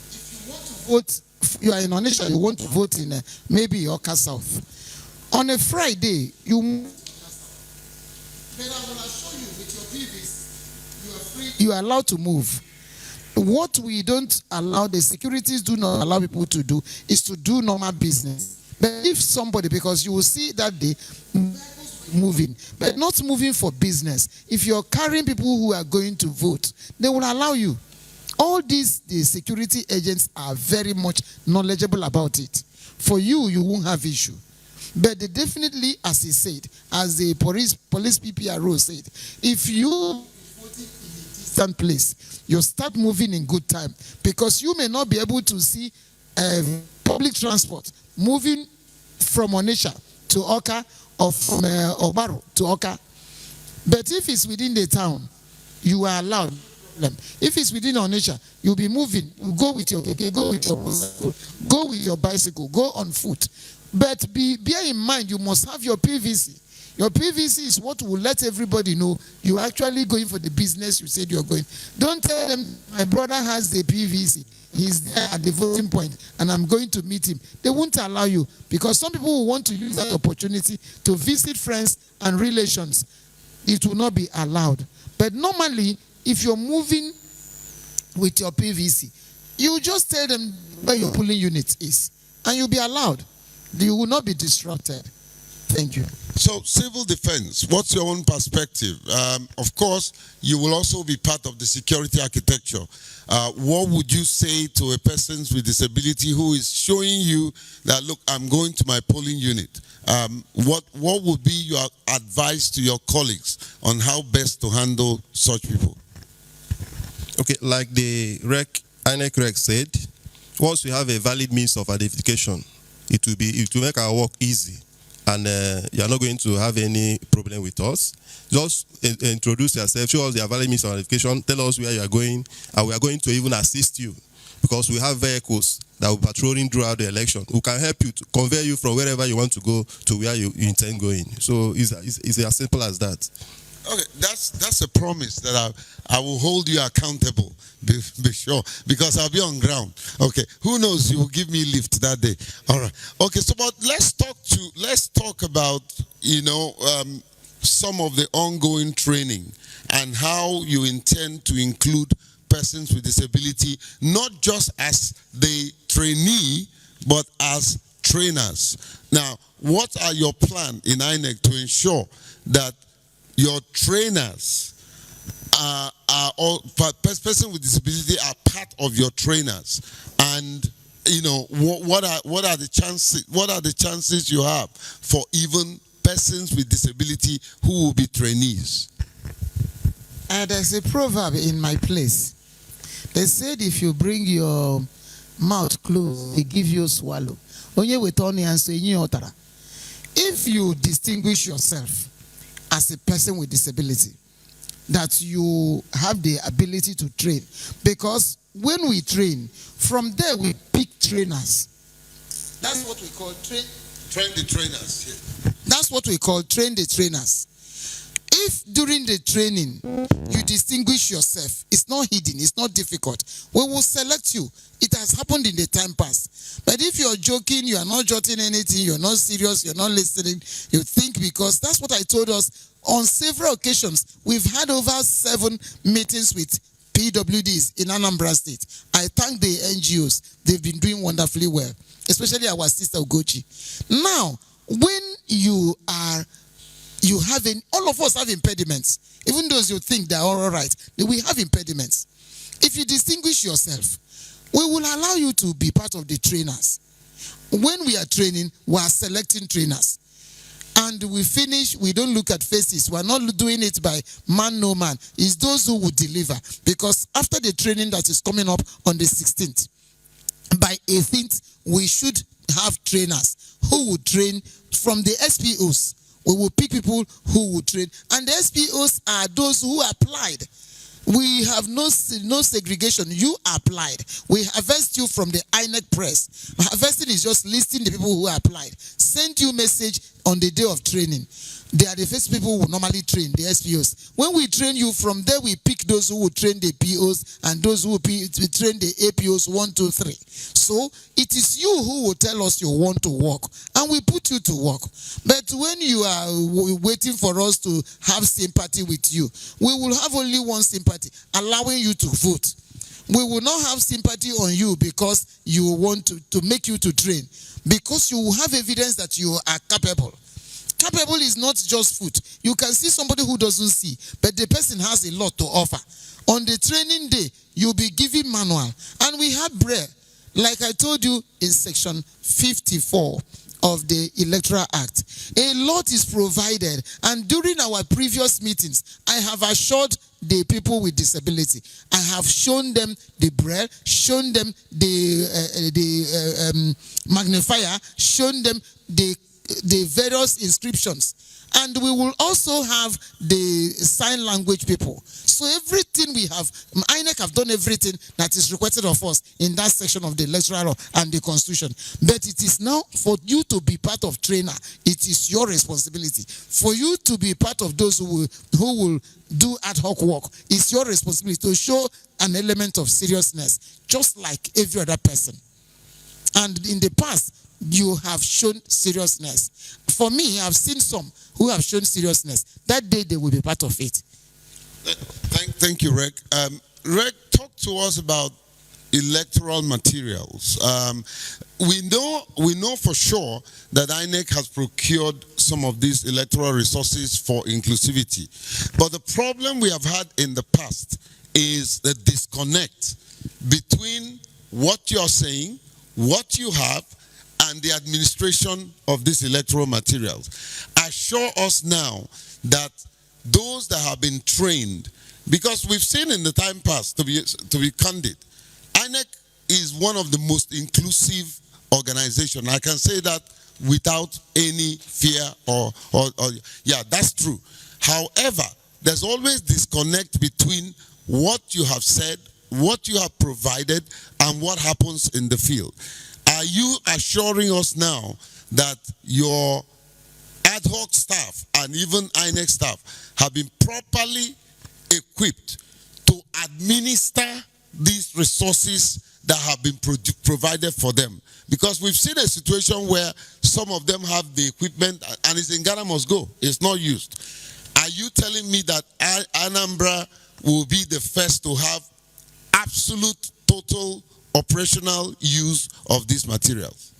If you want to vote, you are in Onitsha, you want to vote in maybe Oka South. On a Friday, you. But I will assure you, with your PVs, you are free, you are allowed to move. What we don't allow, the securities do not allow people to do, is to do normal business. But if somebody, because you will see that day moving, but not moving for business, if you're carrying people who are going to vote, they will allow you. All these, the security agents are very much knowledgeable about it. For you, you won't have issue. But they definitely, as he said, as the police PPRO said, if you voting in a distant place, you start moving in good time, because you may not be able to see public transport moving from Onitsha to Oka or from Obaro to Oka. But if it's within the town, you are allowed. If it's within Onitsha, you'll be moving. You go with your keke, go with your bicycle, go on foot. But bear in mind, you must have your PVC. Your PVC is what will let everybody know you're actually going for the business you said you're going. Don't tell them, my brother has the PVC. He's there at the voting point, and I'm going to meet him. They won't allow you, because some people will want to use that opportunity to visit friends and relations. It will not be allowed. But normally, if you're moving with your PVC, you just tell them where your polling unit is, and you'll be allowed. You will not be distracted. Thank you. So, civil defense, what's your own perspective? Of course, you will also be part of the security architecture. What would you say to a person with disability who is showing you that, look, I'm going to my polling unit? What would be your advice to your colleagues on how best to handle such people? Okay, like the INEC said, once we have a valid means of identification, it will make our work easy, and you are not going to have any problem with us. Just introduce yourself, show us your valid means of identification, tell us where you are going, and we are going to even assist you, because we have vehicles that will be patrolling throughout the election, who can help you to convey you from wherever you want to go to where you intend going. So it's as simple as that. Okay, that's a promise that I will hold you accountable. Be sure, because I'll be on ground. Okay, who knows? You will give me lift that day. All right. Okay, so but let's talk about some of the ongoing training and how you intend to include persons with disability, not just as the trainee, but as trainers. Now, what are your plans in INEC to ensure that your trainers are all persons with disability are part of your trainers? And what are the chances you have for even persons with disability who will be trainees? There's a proverb in my place. They said if you bring your mouth closed, they give you a swallow. If you distinguish yourself as a person with disability, that you have the ability to train, because when we train, from there we pick trainers. That's what we call train the trainers. Yeah. That's what we call train the trainers. If during the training you distinguish yourself, it's not hidden, it's not difficult. We will select you. It has happened in the time past. But if you're joking, you are not jotting anything, you're not serious, you're not listening, you think, because that's what I told us on several occasions. We've had over 7 meetings with PWDs in Anambra State. I thank the NGOs. They've been doing wonderfully well, especially our sister Ugochi. Now, when all of us have impediments, even those you think they're all right, we have impediments. If you distinguish yourself, we will allow you to be part of the trainers. When we are training, we are selecting trainers. And we finish, we don't look at faces. We're not doing it by man, no man. It's those who will deliver. Because after the training that is coming up on the 16th, by 18th, we should have trainers who will train from the SPOs. We will pick people who will train. And the SPOs are those who applied. We have no segregation. You applied. We harvest you from the INEC press. Harvesting is just listing the people who applied. Send you message on the day of training. They are the first people who normally train, the SPOs. When we train you, from there we pick those who will train the POs and those who will train the APOs 1, 2, 3. So it is you who will tell us you want to work, and we put you to work. But when you are waiting for us to have sympathy with you, we will have only one sympathy, allowing you to vote. We will not have sympathy on you because you want to make you to train, because you will have evidence that you are capable. Capable is not just food. You can see somebody who doesn't see, but the person has a lot to offer. On the training day, you'll be given manual. And we have bread. Like I told you in section 54 of the Electoral Act, a lot is provided. And during our previous meetings, I have assured the people with disability, I have shown them the bread, shown them the magnifier, shown them the various inscriptions, and we will also have the sign language people. So everything we have, INEC have done everything that is requested of us in that section of the electoral law and the constitution. But it is now for you to be part of trainer. It is your responsibility. For you to be part of those who will do ad hoc work, it's your responsibility to show an element of seriousness, just like every other person. And in the past, you have shown seriousness. For me, I've seen some who have shown seriousness. That day, they will be part of it. Thank you, Reg. Reg, talk to us about electoral materials. We know for sure that INEC has procured some of these electoral resources for inclusivity. But the problem we have had in the past is the disconnect between what you're saying, what you have, and the administration of these electoral materials. Assure us now that those that have been trained, because we've seen in the time past, to be candid, INEC is one of the most inclusive organizations. I can say that without any fear or yeah, that's true. However, there's always disconnect between what you have said, what you have provided, and what happens in the field. Are you assuring us now that your ad hoc staff and even INEC staff have been properly equipped to administer these resources that have been provided for them? Because we've seen a situation where some of them have the equipment and it's in Ghana must go. It's not used. Are you telling me that Anambra will be the first to have absolute, total operational use of these materials?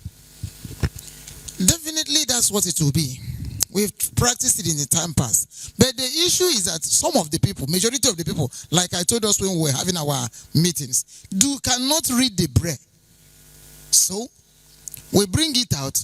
Definitely that's what it will be. We've practiced it in the time past. But the issue is that some of the people, majority of the people, like I told us when we were having our meetings, cannot read the braille. So we bring it out,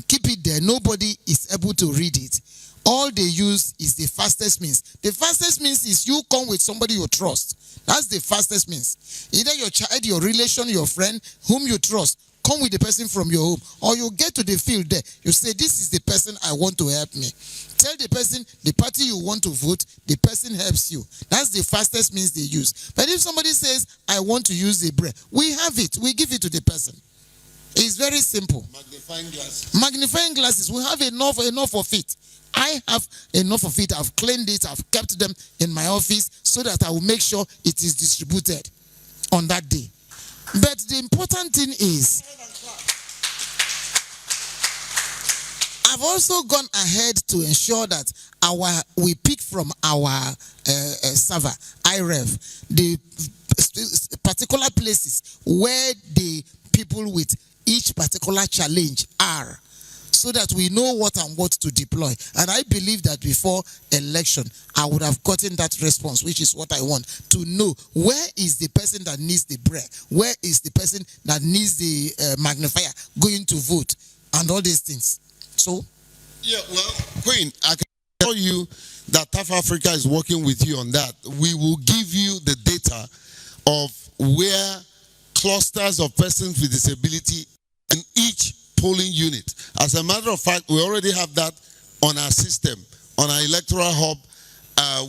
keep it there. Nobody is able to read it. All they use is the fastest means. The fastest means is you come with somebody you trust. That's the fastest means. Either your child, your relation, your friend, whom you trust, come with the person from your home. Or you get to the field there. You say, this is the person I want to help me. Tell the person the party you want to vote, the person helps you. That's the fastest means they use. But if somebody says, I want to use the braille, we have it. We give it to the person. It's very simple. Magnifying glasses. Magnifying glasses. We have enough of it. I have enough of it. I've cleaned it. I've kept them in my office so that I will make sure it is distributed on that day. But the important thing is, I've also gone ahead to ensure that we pick from our server, IREV, the particular places where the people with each particular challenge are, so that we know what and what to deploy. And I believe that before election, I would have gotten that response, which is what I want, to know where is the person that needs the braille, where is the person that needs the magnifier going to vote, and all these things. So, yeah, well, Queen, I can tell you that TAF Africa is working with you on that. We will give you the data of where clusters of persons with disability in each polling unit. As a matter of fact, we already have that on our system, on our electoral hub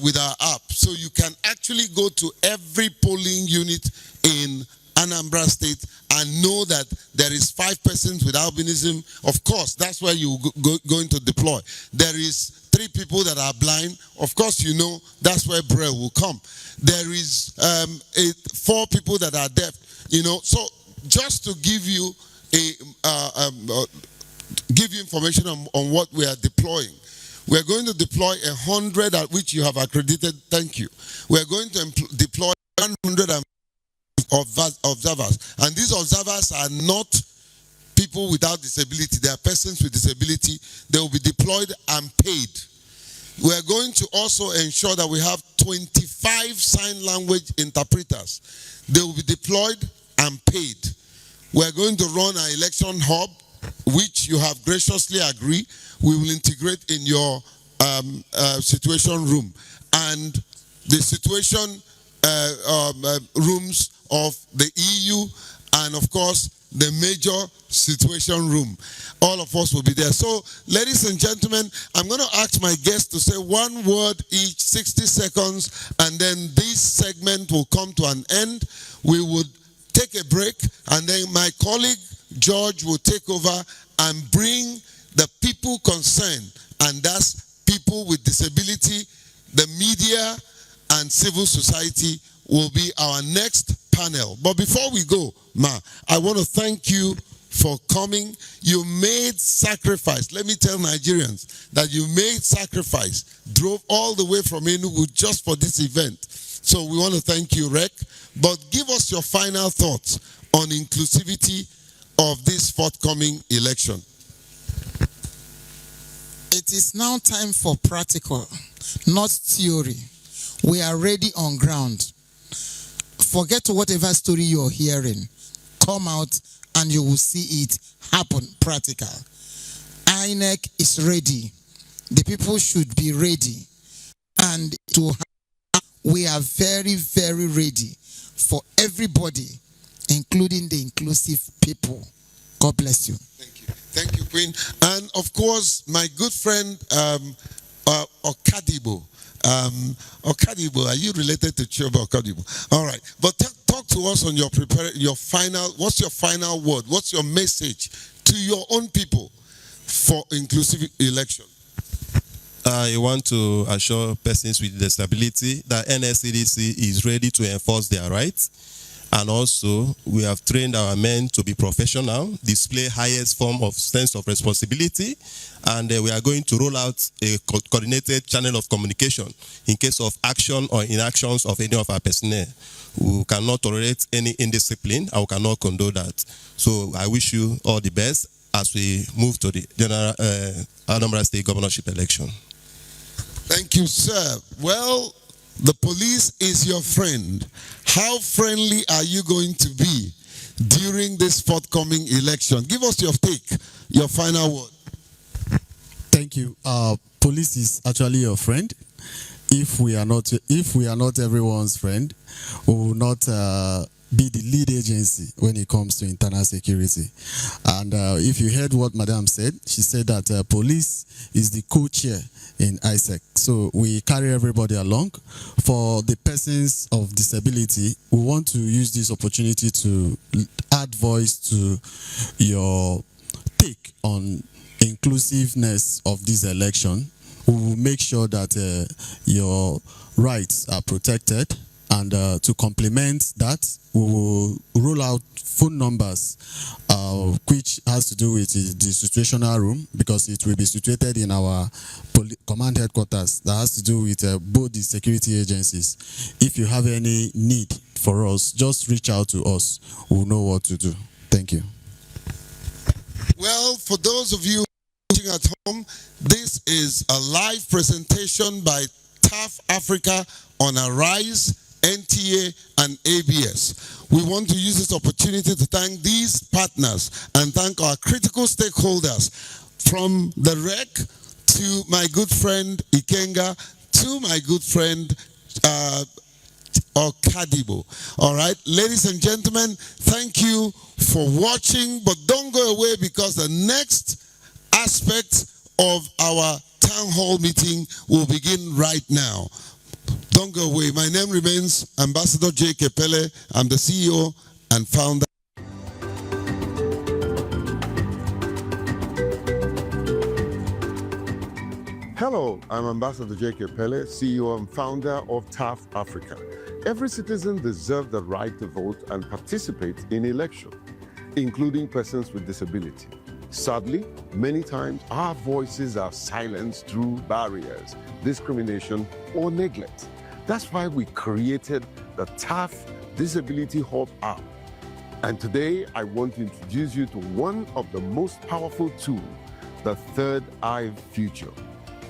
with our app. So you can actually go to every polling unit in Anambra State and know that there is 5 persons with albinism. Of course, that's where you're going to deploy. There is 3 people that are blind. Of course, you know that's where braille will come. There is 4 people that are deaf. You know, so just to give you information on what we are deploying. We are going to deploy 100 at which you have accredited. Thank you. We are going to deploy 100 observers, and these observers are not people without disability. They are persons with disability. They will be deployed and paid. We are going to also ensure that we have 25 sign language interpreters. They will be deployed and paid. We are going to run our election hub, which you have graciously agreed we will integrate in your situation room, and the situation rooms of the EU, and of course the major situation room. All of us will be there. So, ladies and gentlemen, I'm going to ask my guests to say one word each, 60 seconds, and then this segment will come to an end. We would take a break, and then my colleague George will take over and bring the people concerned, and that's people with disability, the media, and civil society will be our next panel. But before we go, Ma, I want to thank you for coming. You made sacrifice. Let me tell Nigerians that you made sacrifice, drove all the way from Enugu just for this event. So we want to thank you, Rek. But give us your final thoughts on inclusivity of this forthcoming election. It is now time for practical, not theory. We are ready on ground. Forget whatever story you're hearing. Come out and you will see it happen practical. INEC is ready. The people should be ready. And we are very, very ready for everybody, including the inclusive people. God bless you. Thank you. Thank you, Queen. And of course, my good friend Okadibo. Okadibo, are you related to Chioma Okadibo? All right. But talk to to us on what's your final word? What's your message to your own people for inclusive election? I want to assure persons with disability that NSCDC is ready to enforce their rights. And also, we have trained our men to be professional, display highest form of sense of responsibility, and we are going to roll out a coordinated channel of communication in case of action or inactions of any of our personnel. We cannot tolerate any indiscipline, and we cannot condone that. So I wish you all the best as we move to the general Anambra State governorship election. Thank you, sir. Well, the police is your friend. How friendly are you going to be during this forthcoming election? Give us your take, your final word. Thank you. Police is actually your friend. If we are not everyone's friend, we will not be the lead agency when it comes to internal security. And if you heard what Madam said, she said that police is the co-chair in ISEC. So we carry everybody along. For the persons of disability, we want to use this opportunity to add voice to your take on inclusiveness of this election. We will make sure that your rights are protected, and to complement that, we will roll out phone numbers, which has to do with the situational room, because it will be situated in our command headquarters. That has to do with both the security agencies. If you have any need for us, just reach out to us. We'll know what to do. Thank you. Well, for those of you watching at home, this is a live presentation by TAF Africa on Arise, NTA, and ABS. We want to use this opportunity to thank these partners and thank our critical stakeholders, from the REC to my good friend Ikenga to my good friend Okadibo. All right, ladies and gentlemen, thank you for watching, but don't go away, because the next aspect of our town hall meeting will begin right now. Don't go away. My name remains Ambassador J.K. Pele. I'm the CEO and founder. Hello, I'm Ambassador J.K. Pele, CEO and founder of TAF Africa. Every citizen deserves the right to vote and participate in elections, including persons with disability. Sadly, many times our voices are silenced through barriers, discrimination, or neglect. That's why we created the TAF Disability Hub app. And today, I want to introduce you to one of the most powerful tools, the Third Eye Future.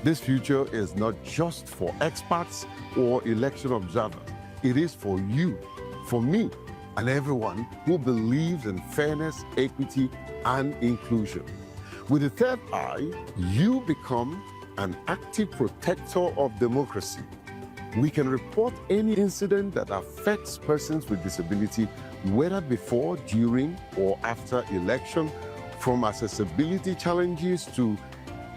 This future is not just for experts or election observers. It is for you, for me, and everyone who believes in fairness, equity, and inclusion. With the Third Eye, you become an active protector of democracy. We can report any incident that affects persons with disability, whether before, during, or after election, from accessibility challenges to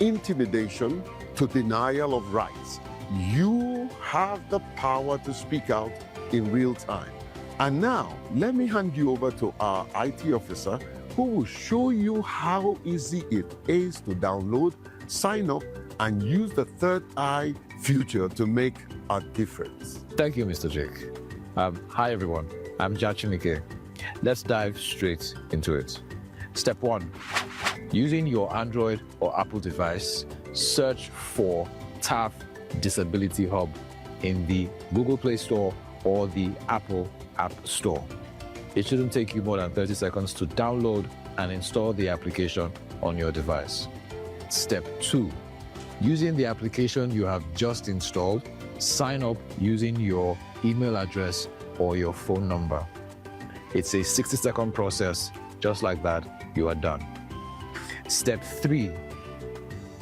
intimidation to denial of rights. You have the power to speak out in real time. And now, let me hand you over to our IT officer, who will show you how easy it is to download, sign up, and use the Third Eye Future to make a difference. Thank you, Mr. Jake. Hi, everyone. I'm Jachinike. Let's dive straight into it. Step 1. Using your Android or Apple device, search for TAF Disability Hub in the Google Play Store or the Apple App Store. It shouldn't take you more than 30 seconds to download and install the application on your device. Step 2. Using the application you have just installed, sign up using your email address or your phone number. It's a 60-second process. Just like that, you are done. Step 3.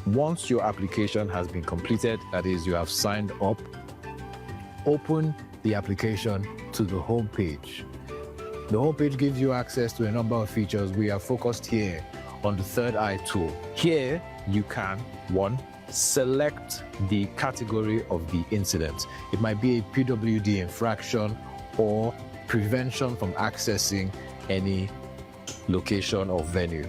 Once your application has been completed, that is, you have signed up, open the application to the home page. The home page gives you access to a number of features. We are focused here on the Third Eye tool. Here, you can, 1, select the category of the incident. It might be a PWD infraction or prevention from accessing any location or venue.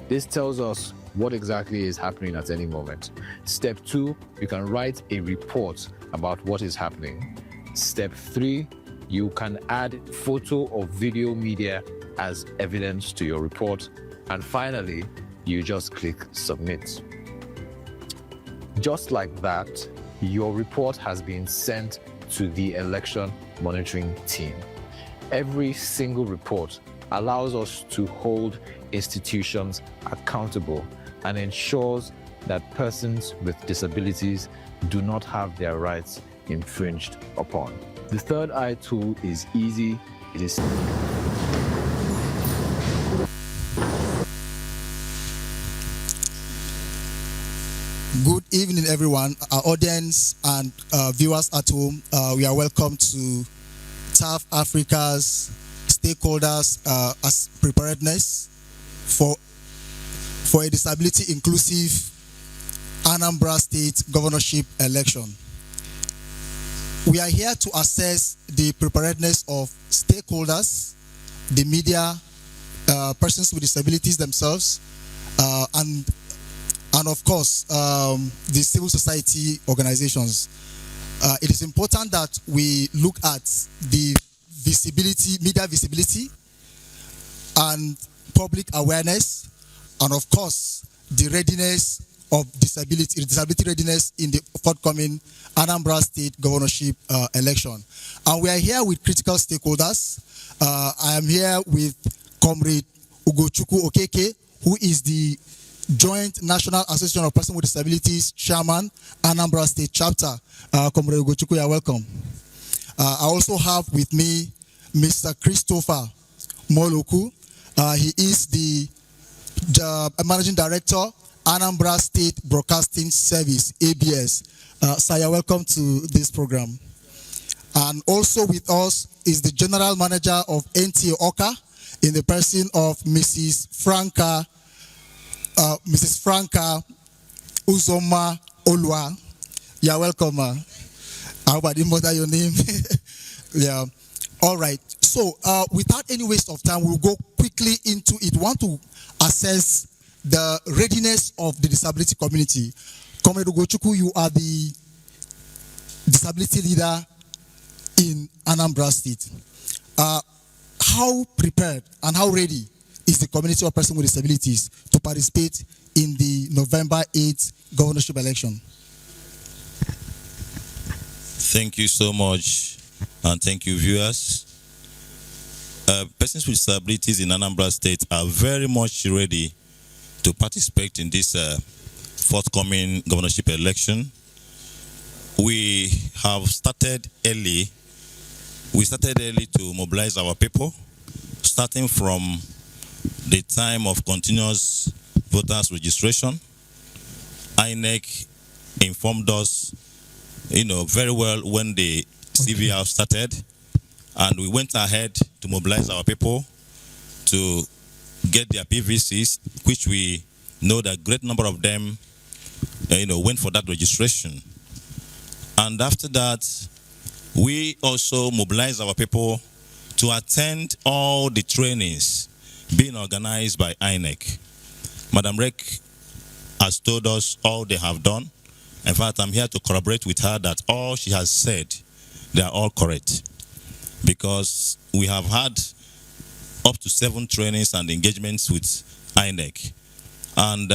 This tells us what exactly is happening at any moment. Step 2, you can write a report about what is happening. Step 3, you can add photo or video media as evidence to your report. And finally, you just click submit. Just like that, your report has been sent to the election monitoring team. Every single report allows us to hold institutions accountable and ensures that persons with disabilities do not have their rights infringed upon. The third eye tool is easy. It is Good evening, everyone. Our audience and viewers at home, we are welcome to TAF Africa's stakeholders as preparedness for a disability inclusive Anambra State governorship election. We are here to assess the preparedness of stakeholders, the media, persons with disabilities themselves, and of course, the civil society organizations. It is important that we look at the visibility, media visibility, and public awareness, and of course, the readiness of disability readiness in the forthcoming Anambra State governorship election. And we are here with critical stakeholders. I am here with Comrade Ugochukwu Okeke, who is the Joint National Association of Persons with Disabilities Chairman, Anambra State Chapter. Comrade Ugochukwu, you are welcome. I also have with me Mr. Christopher Moloku. He is the Managing Director, Anambra State Broadcasting Service, ABS. Sir, you're welcome to this program. And also with us is the General Manager of NTA Oka, in the person of Mrs. Franca Uzoma Olua. You're welcome. I hope I didn't bother your name. Yeah. All right. So without any waste of time, we'll go quickly into it. We want to assess the readiness of the disability community. Comrade Ugochukwu, you are the disability leader in Anambra State. How prepared and how ready is the community of persons with disabilities to participate in the November 8th governorship election? Thank you so much, and thank you, viewers. Persons with disabilities in Anambra State are very much ready to participate in this forthcoming governorship election. We have started early. We started early to mobilize our people, starting from the time of continuous voters registration. INEC informed us, very well when the CVR started, and we went ahead to mobilize our people to get their PVCs, which we know that a great number of them, went for that registration. And after that, we also mobilized our people to attend all the trainings being organized by INEC. Madam Rek has told us all they have done. In fact, I'm here to corroborate with her that all she has said, they are all correct. Because we have had up to 7 trainings and engagements with INEC. And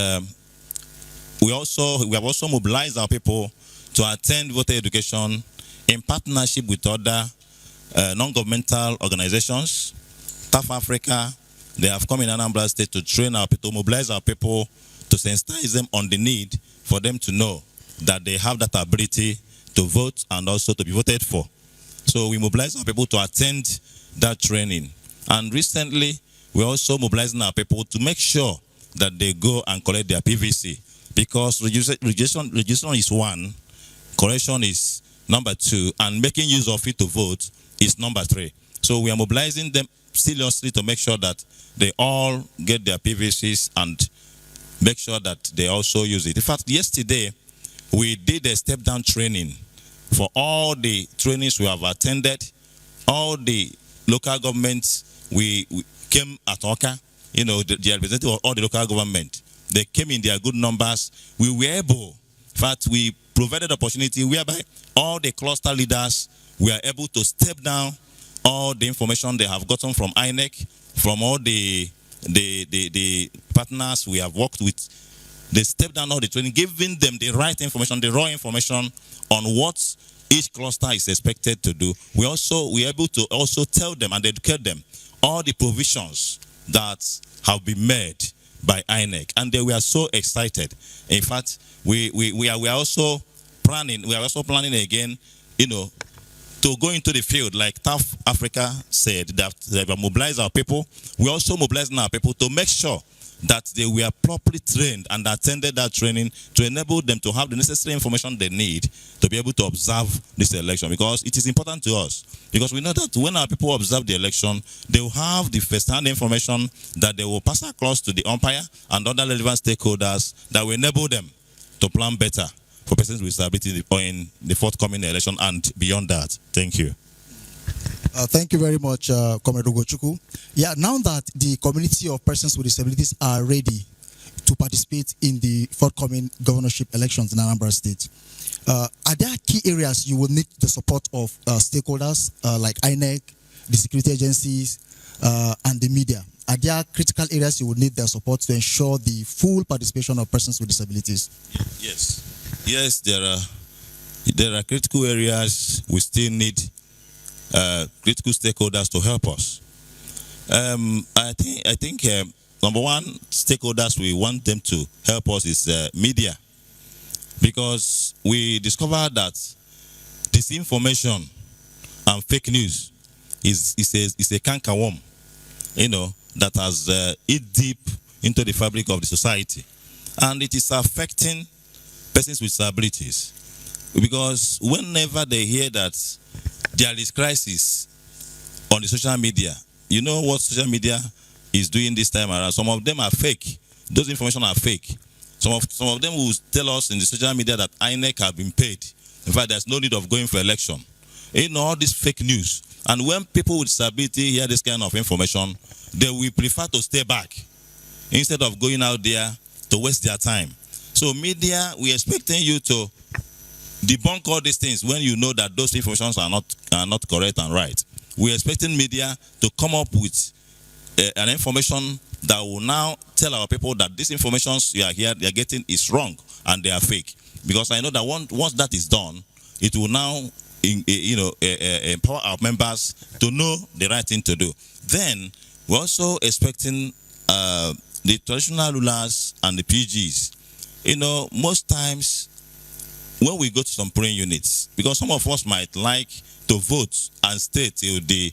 we have also mobilized our people to attend voter education in partnership with other non-governmental organizations. TAF Africa, they have come in Anambra State to train our people, to mobilize our people, to sensitize them on the need for them to know that they have that ability to vote and also to be voted for. So we mobilize our people to attend that training. And recently, we're also mobilizing our people to make sure that they go and collect their PVC. Because registration is 1, correction is number 2, and making use of it to vote is number 3. So we are mobilizing them seriously to make sure that they all get their PVCs and make sure that they also use it. In fact, yesterday, we did a step-down training for all the trainings we have attended, all the local government, we came at Oka, you know, the representative of all the local government. They came in their good numbers. We were able, in fact, we provided opportunity whereby all the cluster leaders were able to step down all the information they have gotten from INEC, from all the partners we have worked with. They stepped down all the training, giving them the right information, the raw information on what each cluster is expected to do. We are able to also tell them and educate them all the provisions that have been made by INEC, and they were so excited. In fact, we are also planning again, you know, to go into the field, like TAF Africa said, that they have mobilized our people. We also mobilizing our people to make sure that they were properly trained and attended that training to enable them to have the necessary information they need to be able to observe this election, because it is important to us. Because we know that when our people observe the election, they will have the first-hand information that they will pass across to the umpire and other relevant stakeholders that will enable them to plan better for persons with disability in the forthcoming election and beyond that. Thank you. Thank you very much, Comrade Ugochukwu. Yeah, now that the community of persons with disabilities are ready to participate in the forthcoming governorship elections in Anambra State, are there key areas you will need the support of stakeholders like INEC, the security agencies, and the media? Are there critical areas you will need their support to ensure the full participation of persons with disabilities? Yes, there are critical areas we still need critical stakeholders to help us. I think number one stakeholders we want them to help us is media, because we discovered that disinformation and fake news is a cankerworm, you know, that has eat deep into the fabric of the society, and it is affecting persons with disabilities, because whenever they hear that there is crisis on the social media, you know what social media is doing this time around. Some of them are fake. Those information are fake. Some of them will tell us in the social media that INEC have been paid. In fact, there's no need of going for election. You know, all this fake news. And when people with disability hear this kind of information, they will prefer to stay back instead of going out there to waste their time. So media, we're expecting you to debunk all these things when you know that those informations are not correct and right. We're expecting media to come up with an information that will now tell our people that this information you are getting is wrong and they are fake. Because I know that once that is done, it will now empower our members to know the right thing to do. Then we're also expecting the traditional rulers and the PGs. You know, most times when we go to some polling units, because some of us might like to vote and stay till the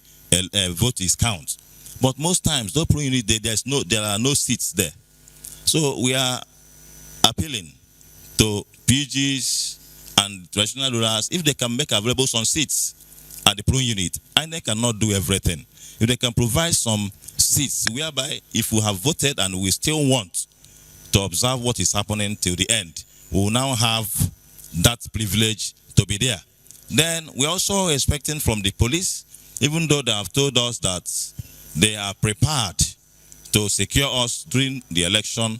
vote is counted, but most times those polling units, there are no seats there. So we are appealing to PGs and traditional rulers, if they can make available some seats at the polling unit. And they cannot do everything. If they can provide some seats whereby if we have voted and we still want to observe what is happening till the end, we will now have that privilege to be there. Then we're also expecting from the police, even though they have told us that they are prepared to secure us during the election,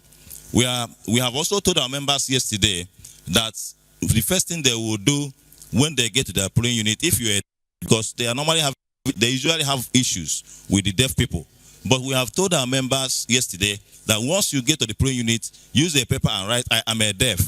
we have also told our members yesterday that the first thing they will do when they get to their polling unit, because they usually have issues with the deaf people. But we have told our members yesterday that once you get to the polling unit, use a paper and write, "I am a deaf,"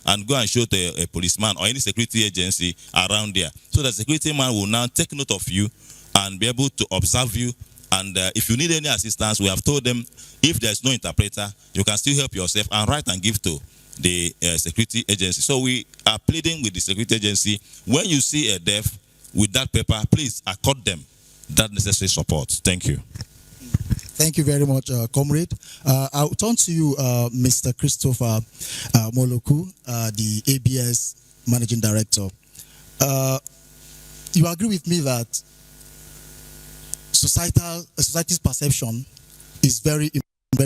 and go and show to a policeman or any security agency around there. So the security man will now take note of you and be able to observe you. And if you need any assistance, we have told them if there's no interpreter, you can still help yourself and write and give to the security agency. So we are pleading with the security agency, when you see a deaf with that paper, please accord them that necessary support. Thank you. Thank you very much, Comrade. I'll turn to you, Mr. Christopher Moloku, the ABS Managing Director. You agree with me that society's perception is very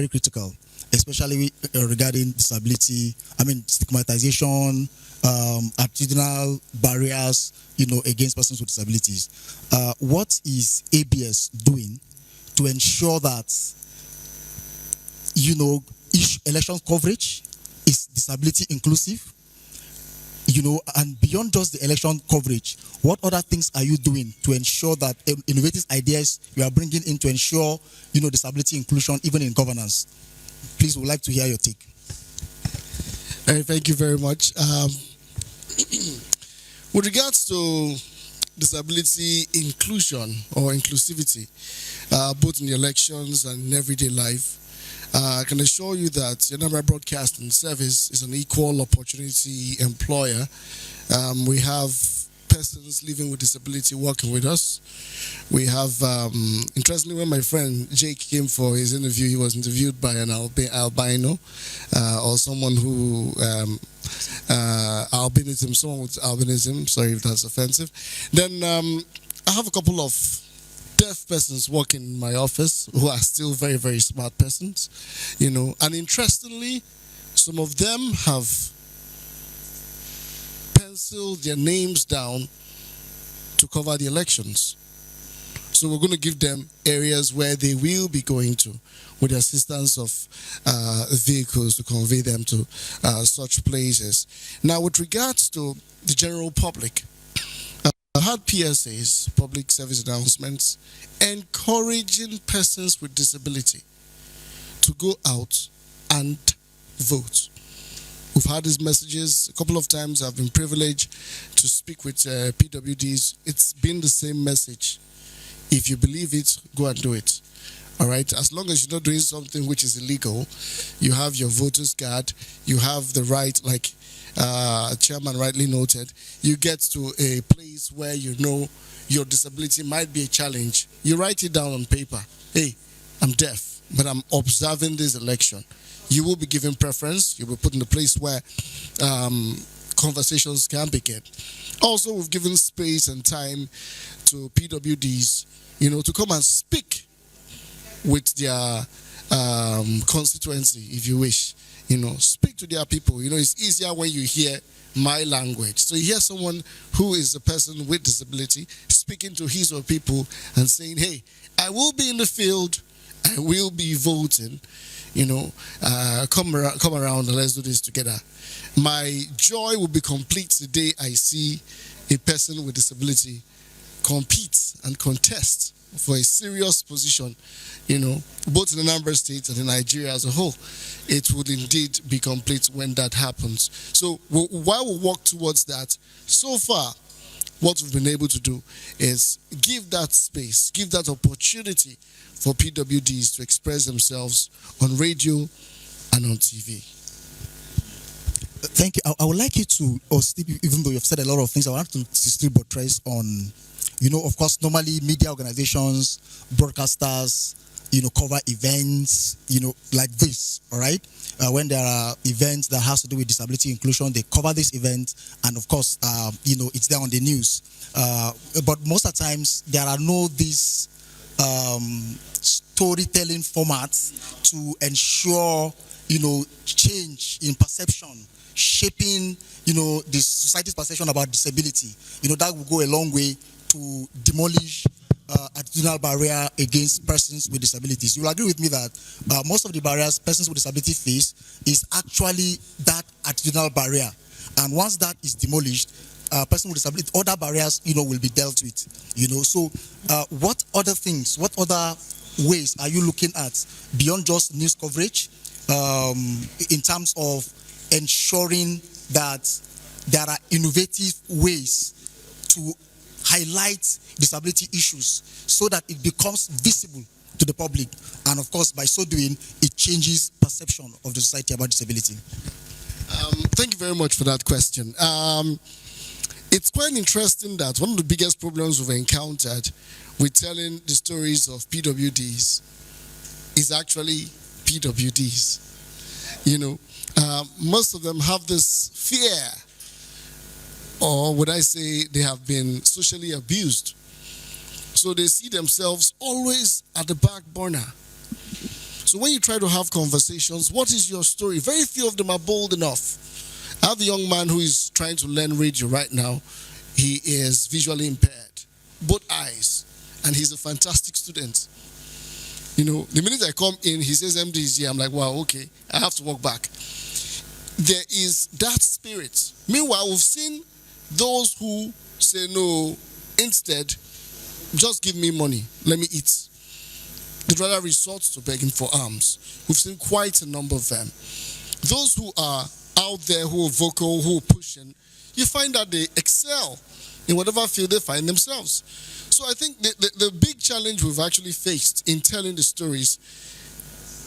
critical, especially regarding disability, stigmatization, attitudinal barriers, against persons with disabilities. What is ABS doing to ensure that, each election coverage is disability inclusive? And beyond just the election coverage, what other things are you doing to ensure that innovative ideas you are bringing in to ensure, disability inclusion even in governance? Please, we'd like to hear your take. Thank you very much. With regards to disability inclusion or inclusivity, both in the elections and in everyday life, I can assure you that Anambra Broadcasting Service is an equal opportunity employer. We have persons living with disability working with us. We have, interestingly, when my friend Jake came for his interview, he was interviewed by an albino or someone who albinism, someone with albinism. Sorry if that's offensive. Then I have a couple of deaf persons working in my office who are still very, very smart persons, and interestingly, some of them have penciled their names down to cover the elections. So we're going to give them areas where they will be going to with the assistance of vehicles to convey them to such places. Now, with regards to the general public, I had PSAs, public service announcements, encouraging persons with disability to go out and vote. We've had these messages a couple of times. I've been privileged to speak with PWDs. It's been the same message. If you believe it, go and do it. All right? As long as you're not doing something which is illegal, you have your voter's card, you have the right, like Chairman rightly noted, you get to a place where your disability might be a challenge. You write it down on paper. Hey, I'm deaf, but I'm observing this election. You will be given preference. You will be put in a place where conversations can begin. Also, we've given space and time to PWDs, to come and speak with their constituency, if you wish. Speak to their people. It's easier when you hear my language. So you hear someone who is a person with disability speaking to his or people and saying, hey, I will be in the field, I will be voting, come around and let's do this together. My joy will be complete the day I see a person with disability compete and contest for a serious position, both in the Anambra State and in Nigeria as a whole. It would indeed be complete when that happens. So while we work towards that, so far, what we've been able to do is give that space, give that opportunity for PWDs to express themselves on radio and on TV. Thank you. I would like you to, even though you've said a lot of things, I want to still buttress on, of course, normally media organizations, broadcasters, cover events, like this, all right? When there are events that has to do with disability inclusion, they cover this event, and of course, it's there on the news. But most of the times, there are no these storytelling formats to ensure, change in perception, shaping, the society's perception about disability. That will go a long way to demolish attitudinal barrier against persons with disabilities. You'll agree with me that most of the barriers persons with disability face is actually that attitudinal barrier. And once that is demolished, person with disability, other barriers, will be dealt with. So what other things, what other ways are you looking at beyond just news coverage in terms of ensuring that there are innovative ways to highlight disability issues so that it becomes visible to the public, and of course by so doing it changes perception of the society about disability? Thank you very much for that question. It's quite interesting that one of the biggest problems we've encountered with telling the stories of PWDs is actually PWDs. Most of them have this fear, or would I say they have been socially abused. So they see themselves always at the back burner. So when you try to have conversations, what is your story? Very few of them are bold enough. I have a young man who is trying to learn radio right now. He is visually impaired, both eyes, and he's a fantastic student. You know, the minute I come in, he says MD is here. I'm like, wow, okay, I have to walk back. There is that spirit. Meanwhile, we've seen those who say no, instead, just give me money, let me eat. They'd rather resort to begging for alms. We've seen quite a number of them. Those who are out there, who are vocal, who are pushing, you find that they excel in whatever field they find themselves. So I think the big challenge we've actually faced in telling the stories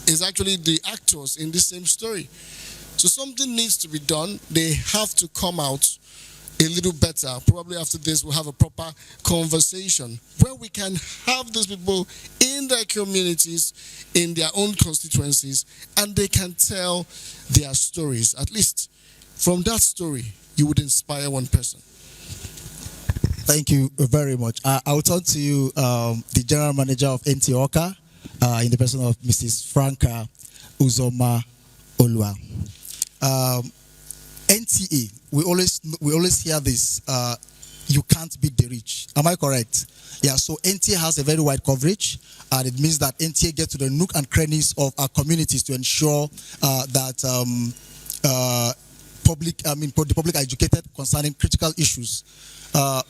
is actually the actors in the same story. So something needs to be done. They have to come out a little better. Probably after this, we'll have a proper conversation where we can have these people in their communities, in their own constituencies, and they can tell their stories. At least from that story, you would inspire one person. Thank you very much. I will turn to you, the General Manager of NTA Awka, in the person of Mrs. Franca Uzoma Olua. NTA, we always hear this, you can't beat the rich. Am I correct? Yeah, so NTA has a very wide coverage, and it means that NTA gets to the nook and crannies of our communities to ensure that the public are educated concerning critical issues.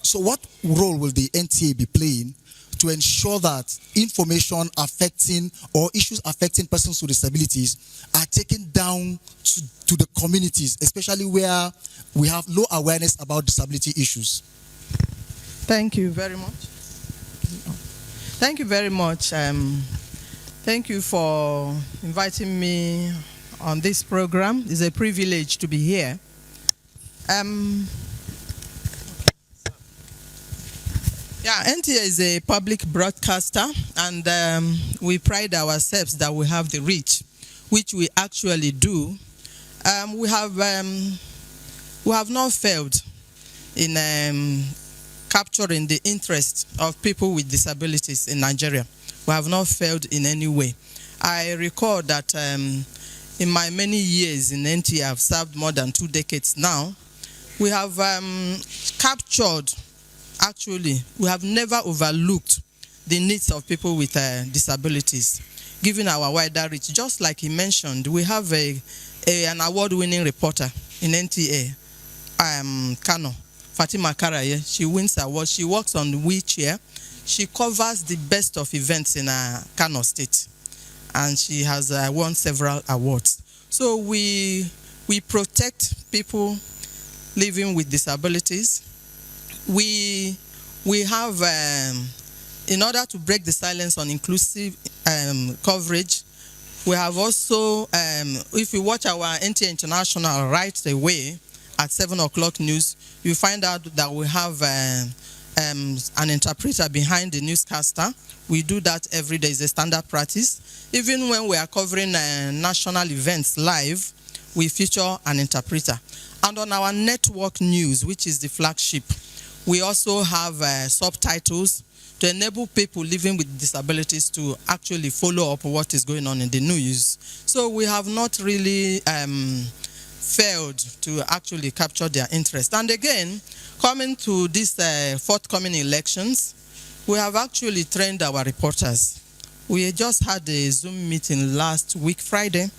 So what role will the NTA be playing to ensure that information affecting or issues affecting persons with disabilities are taken down to the communities, especially where we have low awareness about disability issues? Thank you very much. Thank you very much. Thank you for inviting me on this program. It's a privilege to be here. Yeah, NTA is a public broadcaster, and we pride ourselves that we have the reach, which we actually do. We have not failed in capturing the interest of people with disabilities in Nigeria. We have not failed in any way. I recall that in my many years in NTA, I've served more than 2 decades now. We have captured. Actually, we have never overlooked the needs of people with disabilities, given our wider reach. Just like he mentioned, we have an award-winning reporter in NTA, Kano, Fatima Karaye. She wins awards. She works on the wheelchair. She covers the best of events in Kano State, and she has won several awards. So we protect people living with disabilities. We have, in order to break the silence on inclusive coverage, we have also, if you watch our NTA International right away at 7 o'clock news, you find out that we have an interpreter behind the newscaster. We do that every day. It's a standard practice. Even when we are covering national events live, we feature an interpreter. And on our network news, which is the flagship, we also have subtitles to enable people living with disabilities to actually follow up what is going on in the news. So we have not really failed to actually capture their interest. And again, coming to these forthcoming elections, we have actually trained our reporters. We just had a Zoom meeting last week, Friday,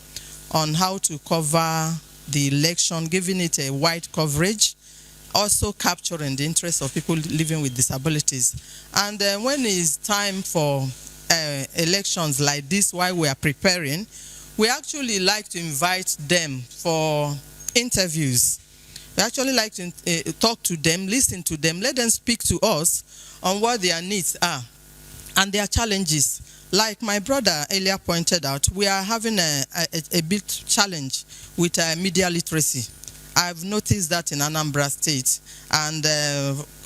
on how to cover the election, giving it a wide coverage, also capturing the interests of people living with disabilities. And when it's time for elections like this, while we are preparing, we actually like to invite them for interviews. We actually like to talk to them, listen to them, let them speak to us on what their needs are and their challenges. Like my brother earlier pointed out, we are having a big challenge with media literacy. I've noticed that in Anambra State, and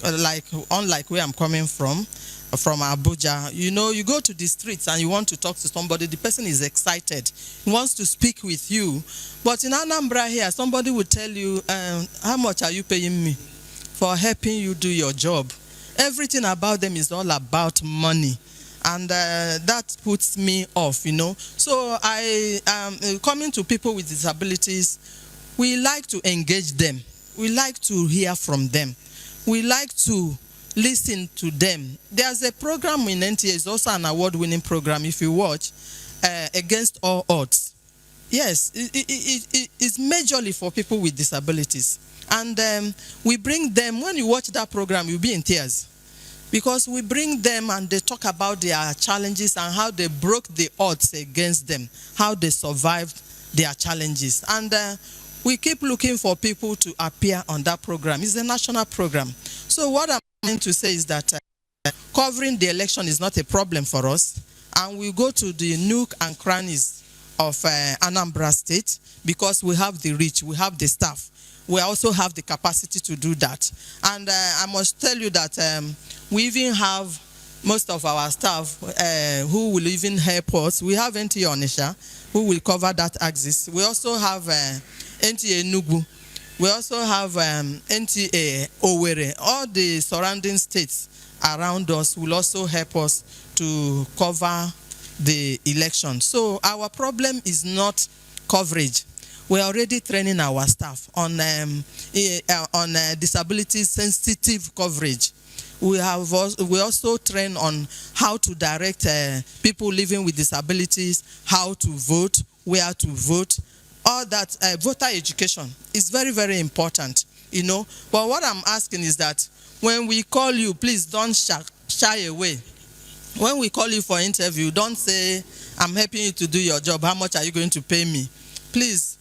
unlike where I'm coming from Abuja, you know, you go to the streets and you want to talk to somebody, the person is excited, he wants to speak with you. But in Anambra here, somebody will tell you, how much are you paying me for helping you do your job? Everything about them is all about money. And that puts me off, you know. So I am coming to people with disabilities. We like to engage them. We like to hear from them. We like to listen to them. There's a program in NTA, it's also an award-winning program, if you watch, Against All Odds. Yes, it's majorly for people with disabilities. And we bring them, when you watch that program, you'll be in tears. Because we bring them and they talk about their challenges and how they broke the odds against them, how they survived their challenges. And we keep looking for people to appear on that program. It's a national program. So what I'm trying to say is that covering the election is not a problem for us. And we go to the nook and crannies of Anambra State because we have the reach, we have the staff. We also have the capacity to do that. And I must tell you that we even have most of our staff who will even help us. We have NTA Onisha, who will cover that axis. We also have NTA Nugu. We also have NTA Owerri. All the surrounding states around us will also help us to cover the election. So our problem is not coverage. We are already training our staff on disability sensitive coverage. We also train on how to direct people living with disabilities, how to vote, where to vote. All that voter education is very, very important, you know. But what I'm asking is that when we call you, please don't shy away. When we call you for interview, don't say, I'm helping you to do your job. How much are you going to pay me? Please,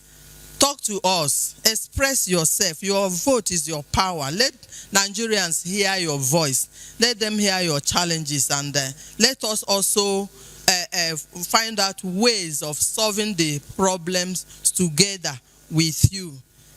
talk to us. Express yourself. Your vote is your power. Let Nigerians hear your voice. Let them hear your challenges. And let us also find out ways of solving the problems together with you.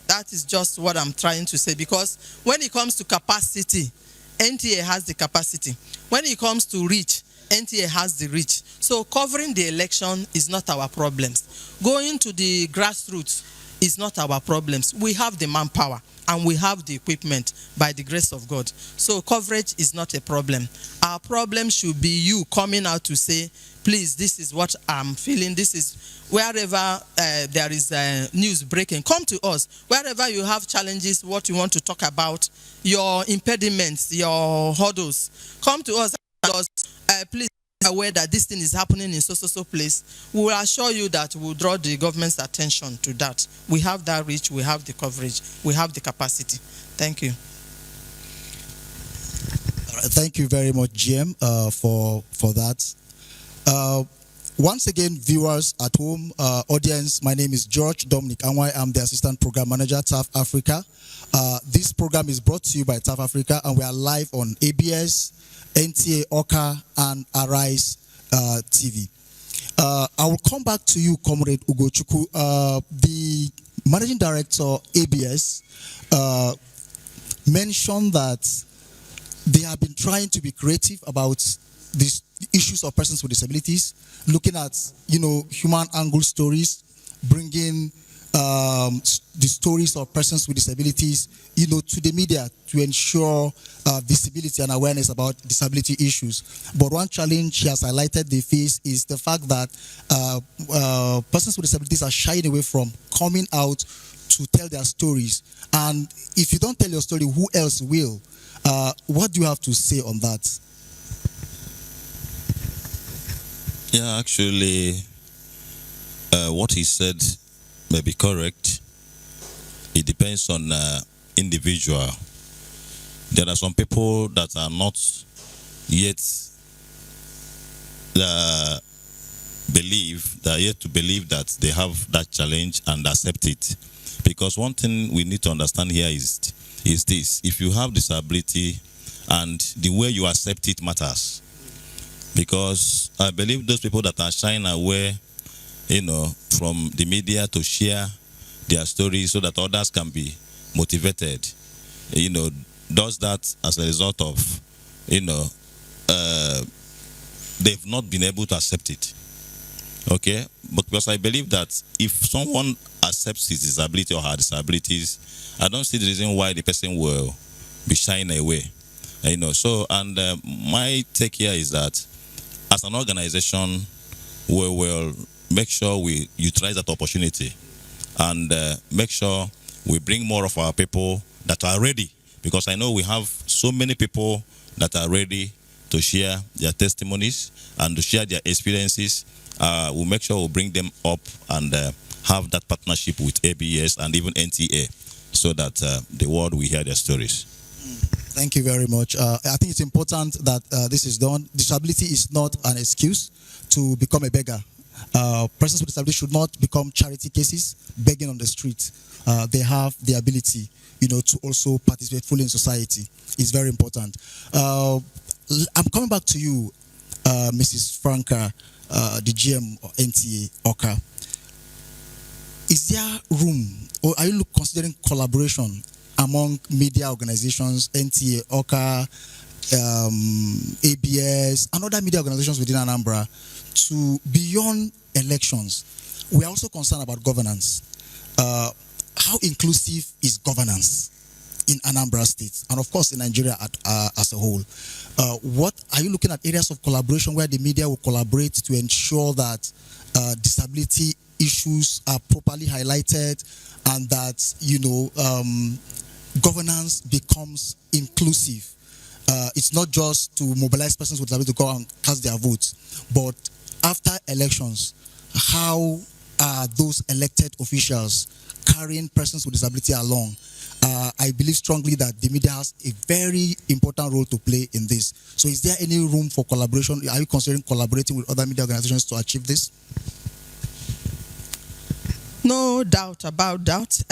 That is just what I'm trying to say. Because when it comes to capacity, NTA has the capacity. When it comes to reach, NTA has the reach. So covering the election is not our problems. Going to the grassroots is not our problems. We have the manpower and we have the equipment by the grace of God. So coverage is not a problem. Our problem should be you coming out to say, please, this is what I'm feeling. This is wherever there is news breaking. Come to us. Wherever you have challenges, what you want to talk about, your impediments, your hurdles, come to us. Please be aware that this thing is happening in so place. We will assure you that we'll draw the government's attention to that. We have that reach, we have the coverage, we have the capacity. Thank you. Thank you very much, GM, for that. Once again, viewers at home, audience, my name is George Dominic Anwai. I'm the Assistant Program Manager, TAF Africa. This program is brought to you by TAF Africa, and we are live on ABS, NTA Oka, and Arise TV. I will come back to you, Comrade Ugochukwu. The Managing Director, ABS, mentioned that they have been trying to be creative about these issues of persons with disabilities, looking at, human angle stories, bringing the stories of persons with disabilities, to the media to ensure visibility and awareness about disability issues. But one challenge she has highlighted they face is the fact that persons with disabilities are shying away from coming out to tell their stories. And if you don't tell your story, who else will? What do you have to say on that? Yeah, actually, what he said may be correct. It depends on individual. There are some people that are not yet yet to believe that they have that challenge and accept it. Because one thing we need to understand here is this: if you have disability, and the way you accept it matters. Because I believe those people that are shying away, from the media to share their stories so that others can be motivated, does that as a result of, they've not been able to accept it. Okay? But because I believe that if someone accepts his disability or her disabilities, I don't see the reason why the person will be shying away. So, and my take here is that as an organization, we will make sure we utilize that opportunity and make sure we bring more of our people that are ready, because I know we have so many people that are ready to share their testimonies and to share their experiences. We'll make sure we bring them up and have that partnership with ABS and even NTA, so that the world will hear their stories. Thank you very much. I think it's important that this is done. Disability is not an excuse to become a beggar. Persons with disability should not become charity cases begging on the street. They have the ability, to also participate fully in society. It's very important. I'm coming back to you, Mrs. Franca, the GM of NTA Awka. Is there room, or are you considering collaboration among media organizations, NTA, Awka, ABS, and other media organizations within Anambra, to beyond elections? We are also concerned about governance. How inclusive is governance in Anambra State, and of course in Nigeria as a whole? What are you looking at areas of collaboration where the media will collaborate to ensure that disability issues are properly highlighted, and that governance becomes inclusive? It's not just to mobilize persons with disability to go and cast their votes, but after elections, how are those elected officials carrying persons with disability along? I believe strongly that the media has a very important role to play in this. So is there any room for collaboration? Are you considering collaborating with other media organizations to achieve this? No doubt about that.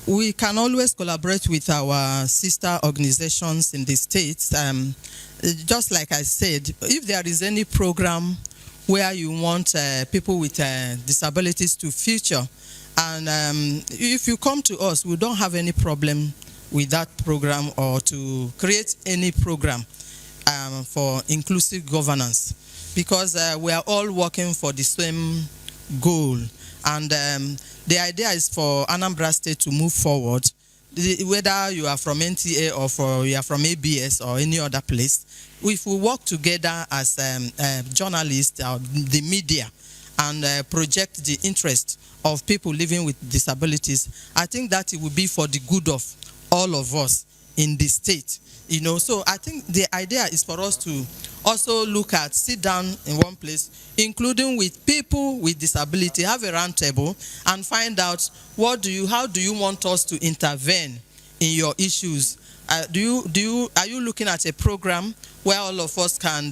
We can always collaborate with our sister organizations in the states. Just like I said, if there is any program where you want people with disabilities to feature, and if you come to us, we don't have any problem with that program, or to create any program for inclusive governance, because we are all working for the same goal. And the idea is for Anambra State to move forward, whether you are from NTA or you are from ABS or any other place. If we work together as journalists or the media and project the interest of people living with disabilities, I think that it will be for the good of all of us in the state. So I think the idea is for us to also sit down in one place, including with people with disability, have a round table and find out how do you want us to intervene in your issues. Are you looking at a program where all of us can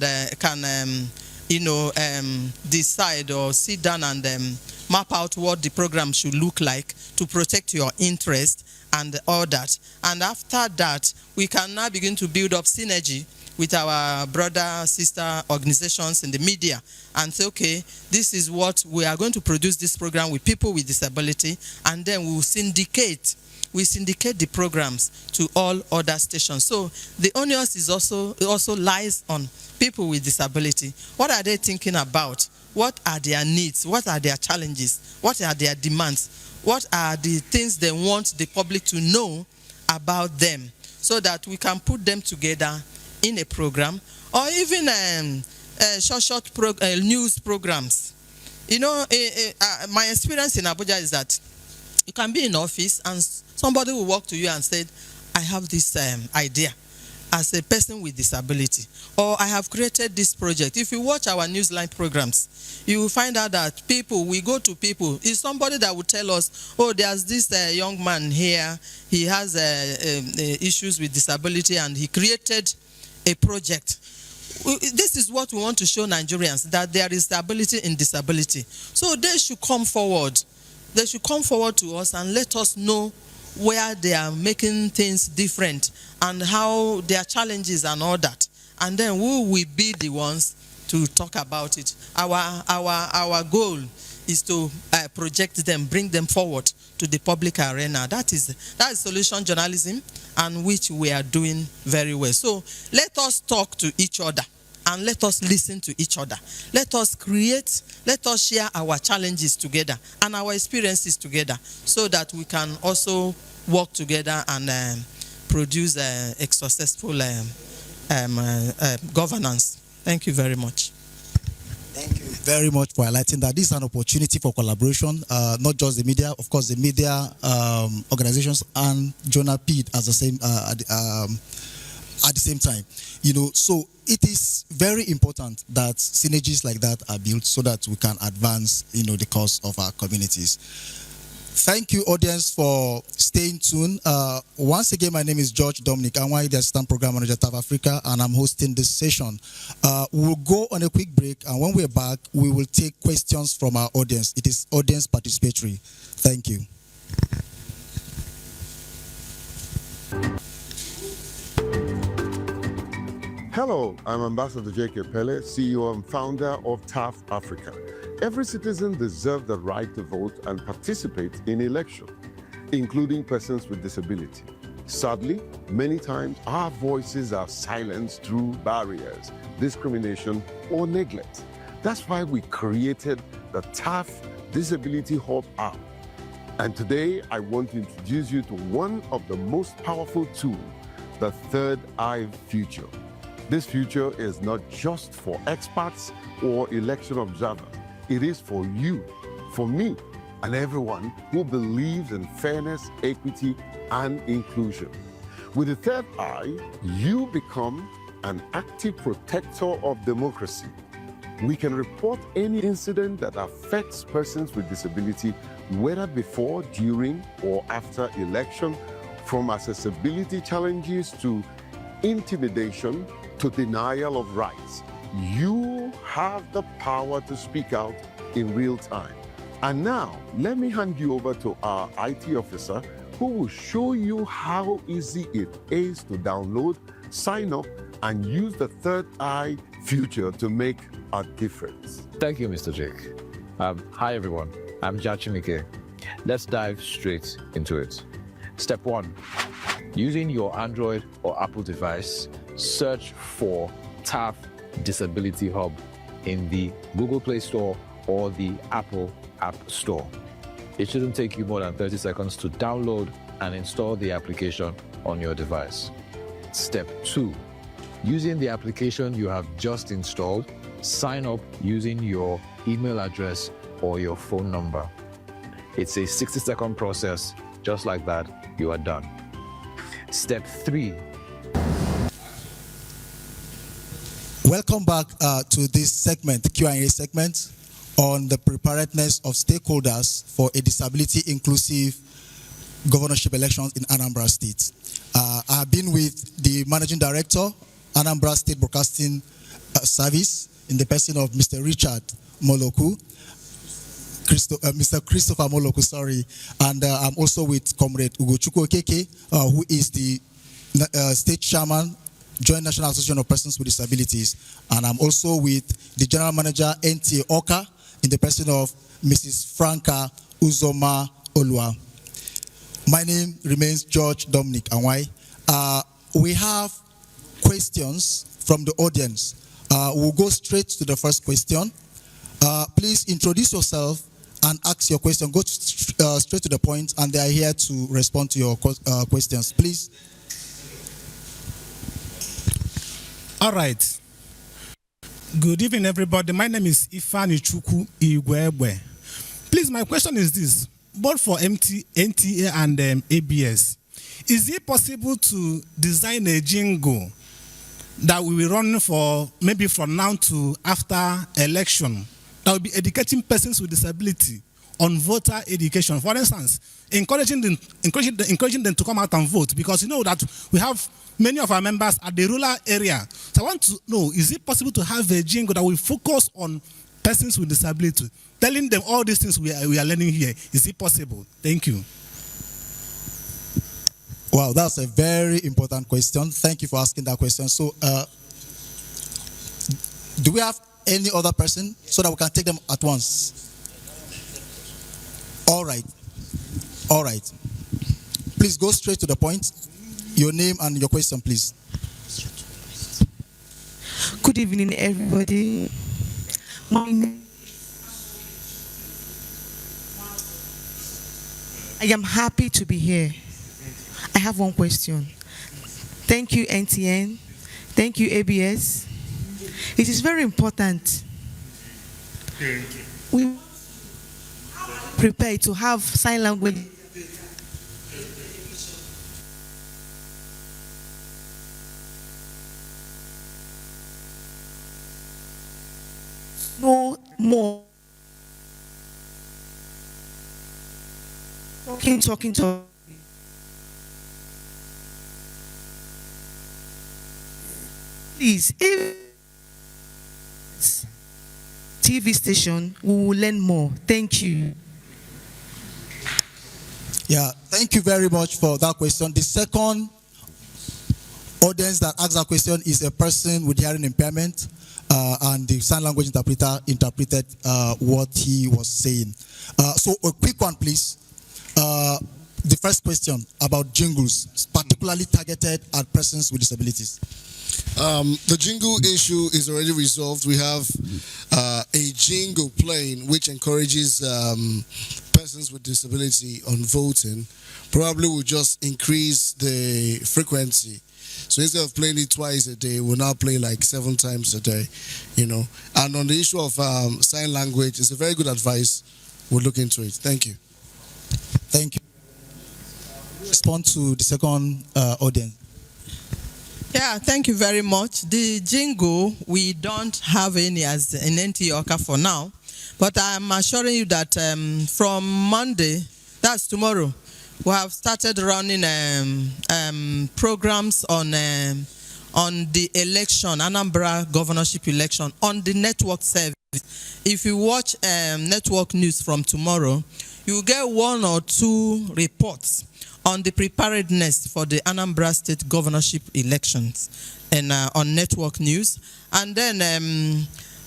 decide or sit down and map out what the program should look like to protect your interest and all that? And after that, we can now begin to build up synergy with our brother, sister organizations in the media and say, okay, this is what we are going to produce this program with people with disability, and then we will syndicate the programs to all other stations. So the onus is also lies on people with disability. What are they thinking about? What are their needs? What are their challenges? What are their demands? What are the things they want the public to know about them, so that we can put them together in a program, or even short news programs. My experience in Abuja is that you can be in office and somebody will walk to you and say, I have this idea as a person with disability, or I have created this project. If you watch our Newsline programs, you will find out that we go to people. It's somebody that will tell us, oh, there's this young man here, he has issues with disability and he created a project. This is what we want to show Nigerians, that there is stability in disability. So they should come forward. They should come forward to us and let us know where they are making things different and how their challenges and all that. And then we will be the ones to talk about it. Our goal is to project them, bring them forward to the public arena. That is solution journalism, and which we are doing very well. So let us talk to each other and let us listen to each other. Let us share our challenges together and our experiences together, so that we can also work together and produce a successful governance Thank you very much. Thank you very much for highlighting that this is an opportunity for collaboration, not just the media, of course, the media organizations and Jonah Pede at the same time. So it is very important that synergies like that are built so that we can advance, the cause of our communities. Thank you, audience, for staying tuned. Once again, my name is George Dominic Anwai, the Assistant Program Manager at TAF Africa, and I'm hosting this session. We'll go on a quick break, and when we're back, we will take questions from our audience. It is audience participatory. Thank you. Hello, I'm Ambassador J.K. Pele, CEO and founder of TAF Africa. Every citizen deserves the right to vote and participate in elections, including persons with disability. Sadly, many times our voices are silenced through barriers, discrimination, or neglect. That's why we created the TAF Disability Hub app. And today, I want to introduce you to one of the most powerful tools, the Third Eye Future. This future is not just for experts or election observers. It is for you, for me, and everyone who believes in fairness, equity, and inclusion. With the Third Eye, you become an active protector of democracy. We can report any incident that affects persons with disability, whether before, during, or after election, from accessibility challenges to intimidation to denial of rights. You have the power to speak out in real time. And now, let me hand you over to our IT officer who will show you how easy it is to download, sign up, and use the Third Eye Future to make a difference. Thank you, Mr. Jake. Hi, everyone. I'm Jachimike. Let's dive straight into it. Step 1. Using your Android or Apple device, search for TAF Disability Hub in the Google Play Store or the Apple App Store. It shouldn't take you more than 30 seconds to download and install the application on your device. Step 2. Using the application you have just installed, sign up using your email address or your phone number. It's a 60-second process. Just like that, you are done. Step 3. Welcome back to this segment, the Q&A segment, on the preparedness of stakeholders for a disability-inclusive governorship elections in Anambra State. I have been with the Managing Director, Anambra State Broadcasting Service, in the person of Mr. Richard Moloku, Mr. Christopher Moloku, sorry, and I'm also with Comrade Ugochukwu Okeke, who is the State Chairman, Joint National Association of Persons with Disabilities, and I'm also with the General Manager, NTA Oka, in the person of Mrs. Franca Uzoma Olua. My name remains George Dominic Anwai. We have questions from the audience. We'll go straight to the first question. Please introduce yourself and ask your question. Go straight to the point, and they are here to respond to your questions. Please. All right. Good evening, everybody. My name is Ifani Chukwu Igwebwe. Please, my question is this. Both for NTA and ABS, is it possible to design a jingle that we will run for maybe from now to after election that will be educating persons with disability on voter education? For instance, encouraging them to come out and vote, because you know that we have many of our members at the rural area. So I want to know, is it possible to have a jingle that will focus on persons with disability, telling them all these things we are learning here? Is it possible? Thank you. Wow, that's a very important question. Thank you for asking that question. So, do we have any other person so that we can take them at once? All right. All right. Please go straight to the point. Your name and your question, please. Good evening, everybody. I am happy to be here. I have one question. Thank you, NTN. Thank you, ABS. It is very important. We prepare to have sign language. No more talking. Please, if TV station, we will learn more. Thank you. Yeah, thank you very much for that question. The second audience that asked that question is a person with hearing impairment, and the sign language interpreter interpreted what he was saying. So a quick one, please. The first question about jingles, particularly targeted at persons with disabilities. The jingle issue is already resolved. We have a jingle playing which encourages persons with disability on voting. Probably will just increase the frequency. So instead of playing it twice a day, we'll now play like 7 times a day, you know. And on the issue of sign language, it's a very good advice. We'll look into it. Thank you. Thank you. Respond to the second audience. Yeah, thank you very much. The jingle, we don't have any as in NTA Awka for now, but I'm assuring you that from Monday, that's tomorrow, we have started running programs on the election, Anambra governorship election, on the network service. If you watch network news from tomorrow, you get 1 or 2 reports on the preparedness for the Anambra State governorship elections and on network news. And then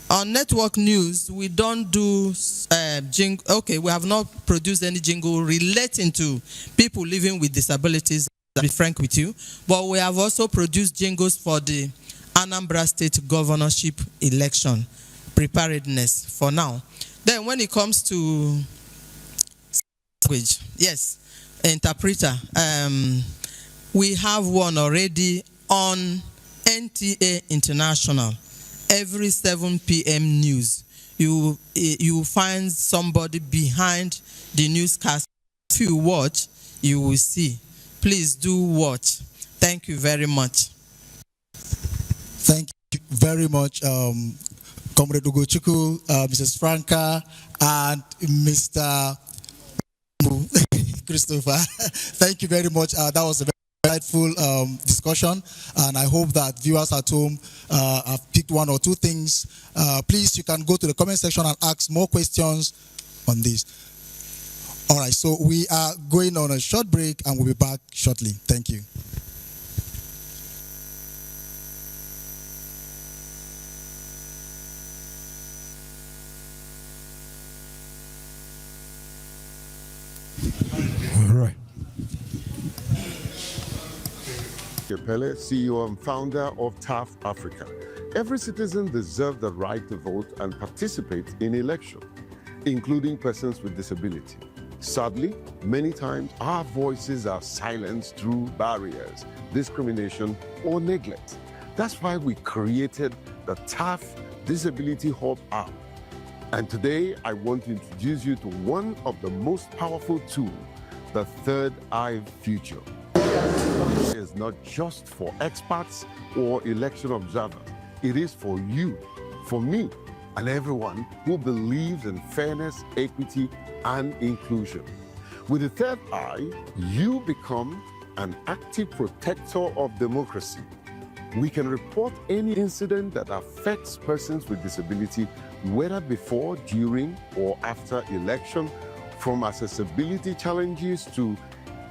on network news, we don't do jingle. Okay, we have not produced any jingle relating to people living with disabilities, to be frank with you. But we have also produced jingles for the Anambra State governorship election preparedness for now. Then when it comes to language, yes, interpreter, we have one already on NTA International. Every 7 p.m. news, you find somebody behind the newscast. If you watch, you will see. Please do watch. Thank you very much. Thank you very much, Comrade Ugochukwu, Mrs. Franca, and Mr. Christopher. Thank you very much. That was a very insightful discussion, and I hope that viewers at home have picked 1 or 2 things. Please, you can go to the comment section and ask more questions on this. All right, so we are going on a short break, and we'll be back shortly. Thank you. All right. Pele, CEO and founder of TAF Africa. Every citizen deserves the right to vote and participate in elections, including persons with disability. Sadly, many times our voices are silenced through barriers, discrimination, or neglect. That's why we created the TAF Disability Hub app. And today, I want to introduce you to one of the most powerful tools, the Third Eye Future. It is not just for experts or election observers. It is for you, for me, and everyone who believes in fairness, equity, and inclusion. With the Third Eye, you become an active protector of democracy. We can report any incident that affects persons with disability, whether before, during, or after election, from accessibility challenges to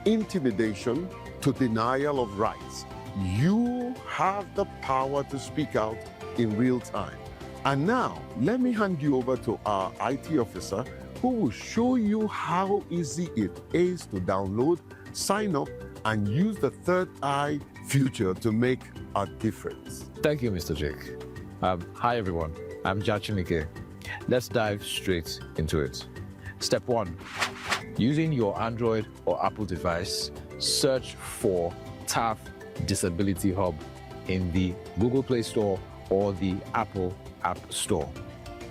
intimidation to denial of rights. You have the power to speak out in real time. And now, let me hand you over to our IT officer who will show you how easy it is to download, sign up, and use the Third Eye Future to make a difference. Thank you, Mr. Jake. Hi, everyone. I'm Jachimike. Let's dive straight into it. Step 1. Using your Android or Apple device, search for TAF Disability Hub in the Google Play Store or the Apple App Store.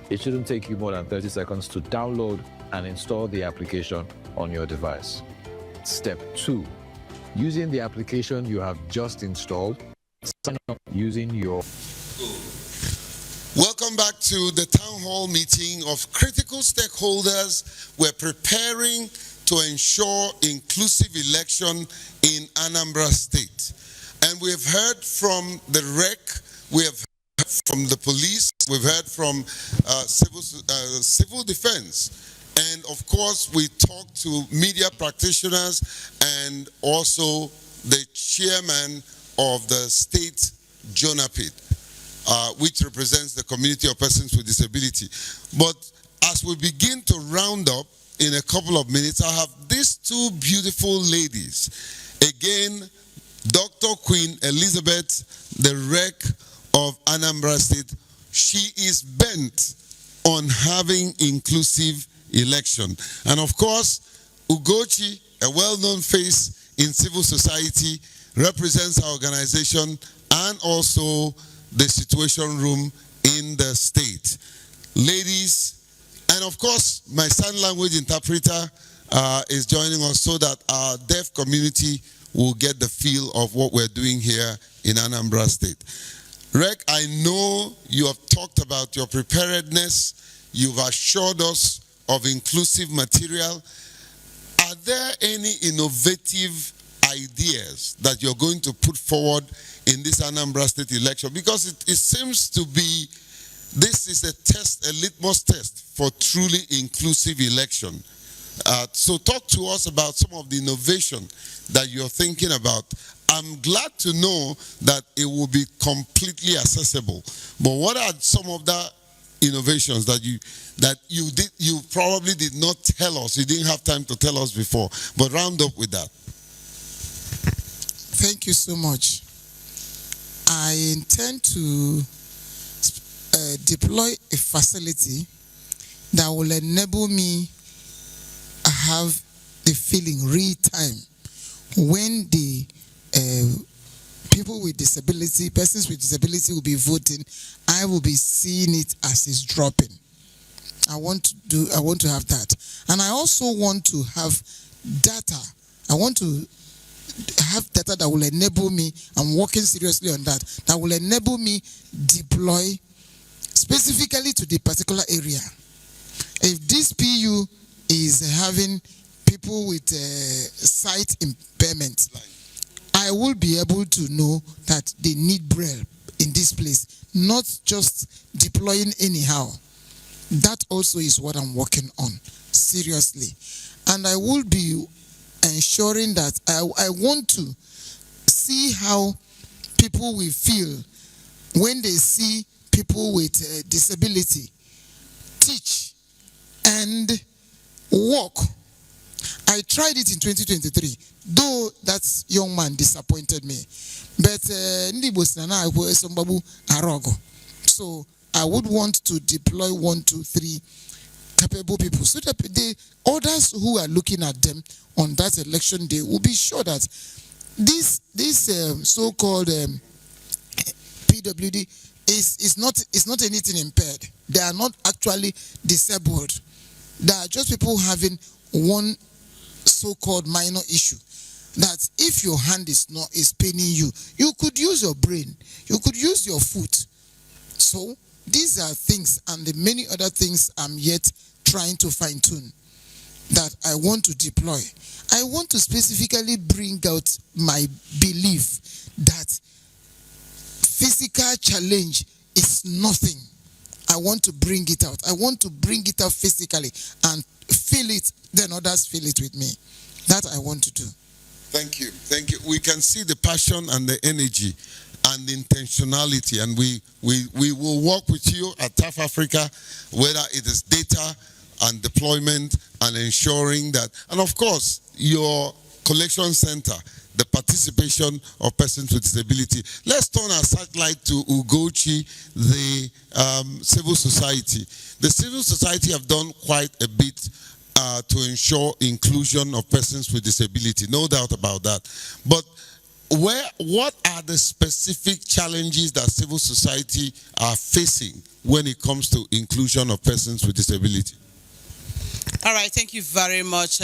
It shouldn't take you more than 30 seconds to download and install the application on your device. Step 2. Using the application you have just installed, sign up using your... Welcome back to the town hall meeting of critical stakeholders. We're preparing to ensure inclusive election in Anambra State. And we've heard from the REC, we have heard from the police, we've heard from civil defense. And of course, we talked to media practitioners and also the chairman of the state JONAPID, which represents the community of persons with disability. But as we begin to round up in a couple of minutes, I have these two beautiful ladies. Again, Dr. Queen Elizabeth, the REC of Anambra State. She is bent on having inclusive election. And of course, Ugochi, a well-known face in civil society, represents our organization and also the Situation Room in the state. Ladies, and of course, my sign language interpreter is joining us so that our deaf community will get the feel of what we're doing here in Anambra State. Rec, I know you have talked about your preparedness. You've assured us of inclusive material. Are there any innovative ideas that you're going to put forward in this Anambra State election? Because it seems to be, this is a test, a litmus test for truly inclusive election. So talk to us about some of the innovation that you're thinking about. I'm glad to know that it will be completely accessible. But what are some of the innovations that you probably did not tell us? You didn't have time to tell us before. But round up with that. Thank you so much. I intend to deploy a facility that will enable me have the feeling real time when the people with disability, persons with disability will be voting. I will be seeing it as it's dropping. I want to have that. And I also want to have data. I want to have data that will enable me, I'm working seriously on that, that will enable me deploy specifically to the particular area. If this PU is having people with sight impairment, I will be able to know that they need Braille in this place, not just deploying anyhow. That also is what I'm working on, seriously. And I will be ensuring that I want to see how people will feel when they see people with disability teach and walk. I tried it in 2023, though that young man disappointed me. But so I would want to deploy 1, 2, 3 capable people so that the others who are looking at them on that election day will be sure that this so-called PWD is not anything impaired. They are not actually disabled. They are just people having one so-called minor issue. That if your hand is paining you, you could use your brain, you could use your foot. So these are things and the many other things I'm yet trying to fine-tune that I want to deploy. I want to specifically bring out my belief that physical challenge is nothing. I want to bring it out. I want to bring it out physically and feel it, then others feel it with me. That I want to do. Thank you. Thank you. We can see the passion and the energy and the intentionality, and we will work with you at TAF Africa, whether it is data and deployment and ensuring that, and of course, your collection center, the participation of persons with disability. Let's turn our satellite to Ugochi, the civil society. The civil society have done quite a bit to ensure inclusion of persons with disability, no doubt about that. But what are the specific challenges that civil society are facing when it comes to inclusion of persons with disability? All right, thank you very much,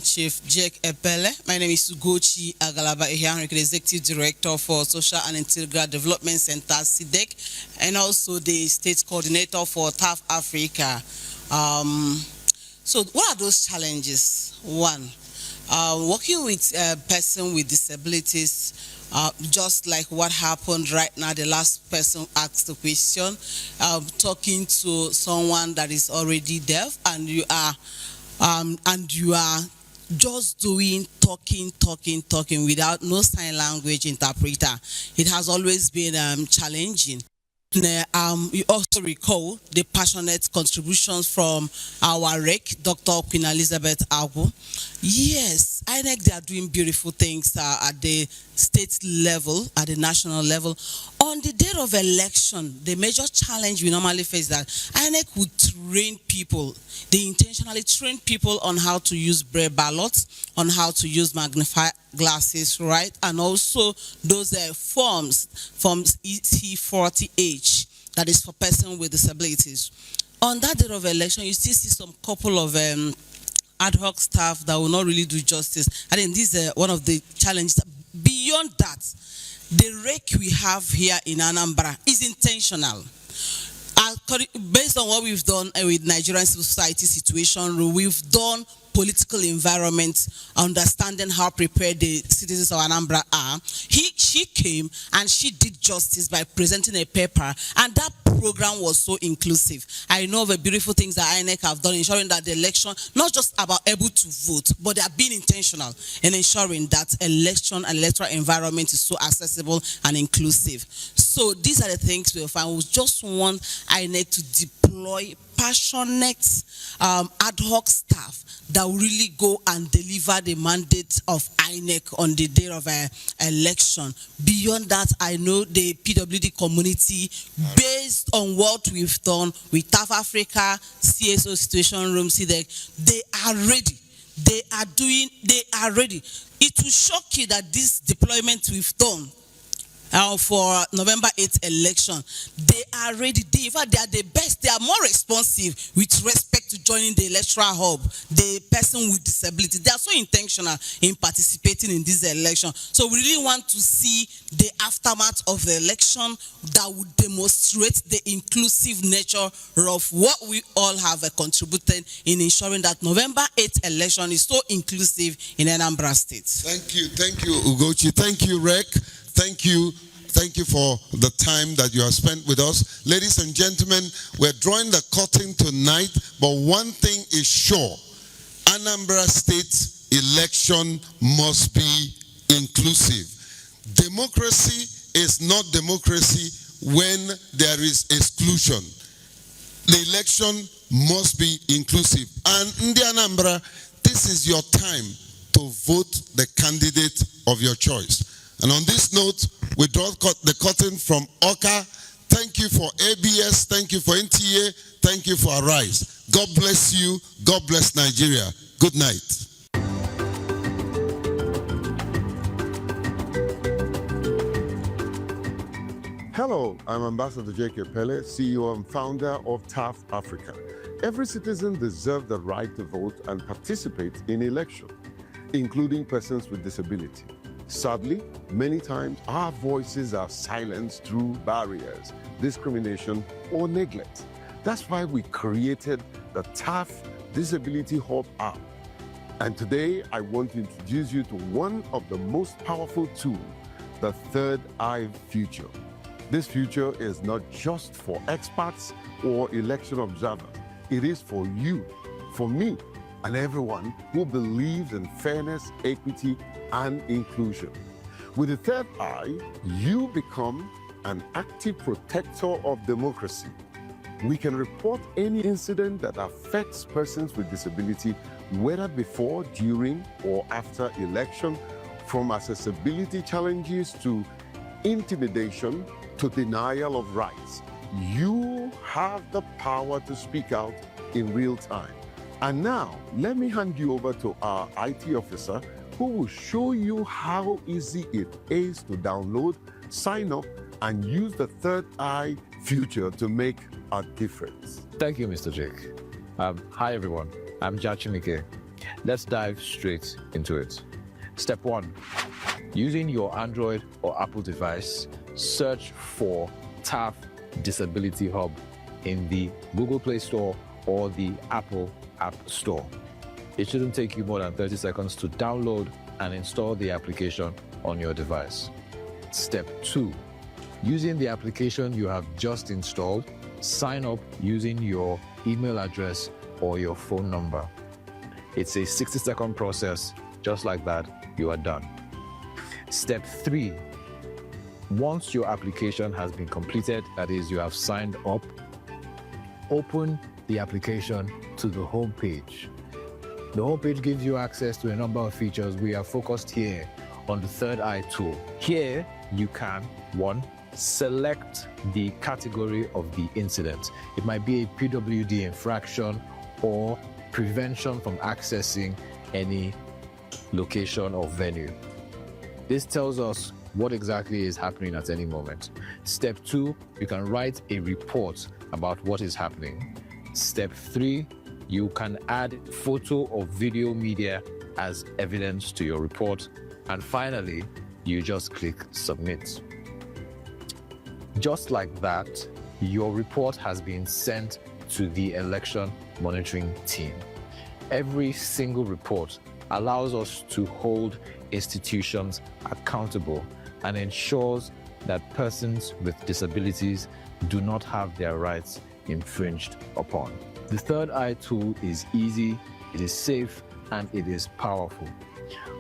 Chief Jake Epele. My name is Ugochi Agalaba Ehianrike, Executive Director for Social and Integral Development Center, SIDEC, and also the State Coordinator for TAF Africa. So what are those challenges? One, working with a person with disabilities, just like what happened right now, the last person asked the question, talking to someone that is already deaf, and you are just doing talking without no sign language interpreter. It has always been challenging. You also recall the passionate contributions from our REC, Dr. Queen Elizabeth Agu. Yes, INEC, they are doing beautiful things at the state level, at the national level. On the day of election, the major challenge we normally face is that INEC would train people. They intentionally train people on how to use braille ballots, on how to use magnified glasses, right? And also those forms EC40H, that is for persons with disabilities. On that day of election, you still see some couple of ad hoc staff that will not really do justice. I think this is one of the challenges. Beyond that, the REC we have here in Anambra is intentional. Based on what we've done with Nigerian civil society situation, we've done political environment, understanding how prepared the citizens of Anambra are. She came and she did justice by presenting a paper, and that program was so inclusive. I know of the beautiful things that INEC have done, ensuring that the election, not just about able to vote, but they are being intentional in ensuring that election and electoral environment is so accessible and inclusive. So these are the things we'll find. We just want INEC to deploy passionate ad hoc staff that will really go and deliver the mandate of INEC on the day of an election. Beyond that, I know the PWD community, based on what we've done with TAF Africa, CSO Situation Room, SIDEC, they are ready. They are ready. It will shock you that this deployment we've done for November 8th election, they are ready. In fact, they are the best. They are more responsive with respect to joining the electoral hub, the person with disability. They are so intentional in participating in this election. So we really want to see the aftermath of the election that would demonstrate the inclusive nature of what we all have contributed in ensuring that November 8th election is so inclusive in Anambra State. Thank you, Ugochi. Thank you, Rec. Thank you for the time that you have spent with us. Ladies and gentlemen, we're drawing the curtain tonight, but one thing is sure. Anambra State election must be inclusive. Democracy is not democracy when there is exclusion. The election must be inclusive. And in the Anambra, this is your time to vote the candidate of your choice. And on this note, we draw the curtain from Oka. Thank you for ABS. Thank you for NTA. Thank you for Arise. God bless you. God bless Nigeria. Good night. Hello, I'm Ambassador Jake Epele, CEO and founder of TAF Africa. Every citizen deserves the right to vote and participate in elections, including persons with disability. Sadly, many times our voices are silenced through barriers, discrimination, or neglect. That's why we created the TAF Disability Hub app. And today, I want to introduce you to one of the most powerful tools, the Third Eye Future. This future is not just for experts or election observers. It is for you, for me, and everyone who believes in fairness, equity, and inclusion. With the Third Eye, you become an active protector of democracy. We can report any incident that affects persons with disability, whether before, during, or after election, from accessibility challenges to intimidation to denial of rights. You have the power to speak out in real time. And now, let me hand you over to our IT officer, who will show you how easy it is to download, sign up, and use the Third Eye feature to make a difference. Thank you, Mr. Jake. Hi, everyone. I'm Jachimike. Let's dive straight into it. Step 1. Using your Android or Apple device, search for TAF Disability Hub in the Google Play Store or the Apple App Store. It shouldn't take you more than 30 seconds to download and install the application on your device. Step 2. Using the application you have just installed, sign up using your email address or your phone number. It's a 60-second process. Just like that, you are done. Step 3. Once your application has been completed, that is, you have signed up, open the application to the home page. The home page gives you access to a number of features. We are focused here on the Third Eye tool. Here, you can, 1, select the category of the incident. It might be a PWD infraction or prevention from accessing any location or venue. This tells us what exactly is happening at any moment. Step 2, you can write a report about what is happening. Step 3, you can add photo or video media as evidence to your report. And finally, you just click submit. Just like that, your report has been sent to the election monitoring team. Every single report allows us to hold institutions accountable and ensures that persons with disabilities do not have their rights infringed upon. The Third Eye tool is easy, it is safe, and it is powerful.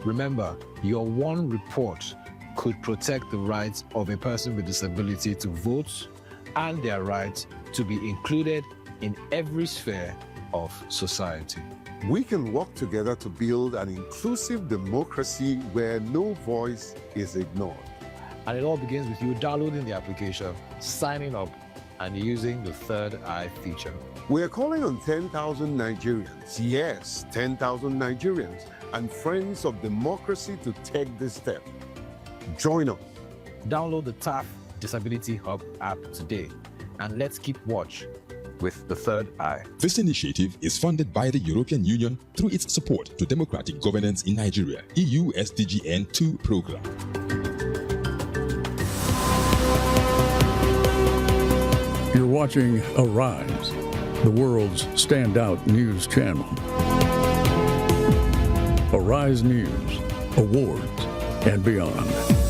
Remember, your one report could protect the rights of a person with disability to vote and their right to be included in every sphere of society. We can work together to build an inclusive democracy where no voice is ignored. And it all begins with you downloading the application, signing up, and using the Third Eye feature. We are calling on 10,000 Nigerians, yes, 10,000 Nigerians, and friends of democracy to take this step. Join us. Download the TAF Disability Hub app today, and let's keep watch with the Third Eye. This initiative is funded by the European Union through its support to democratic governance in Nigeria, EU SDGN 2 program. You're watching Arise, the world's standout news channel. Arise News, awards, and beyond.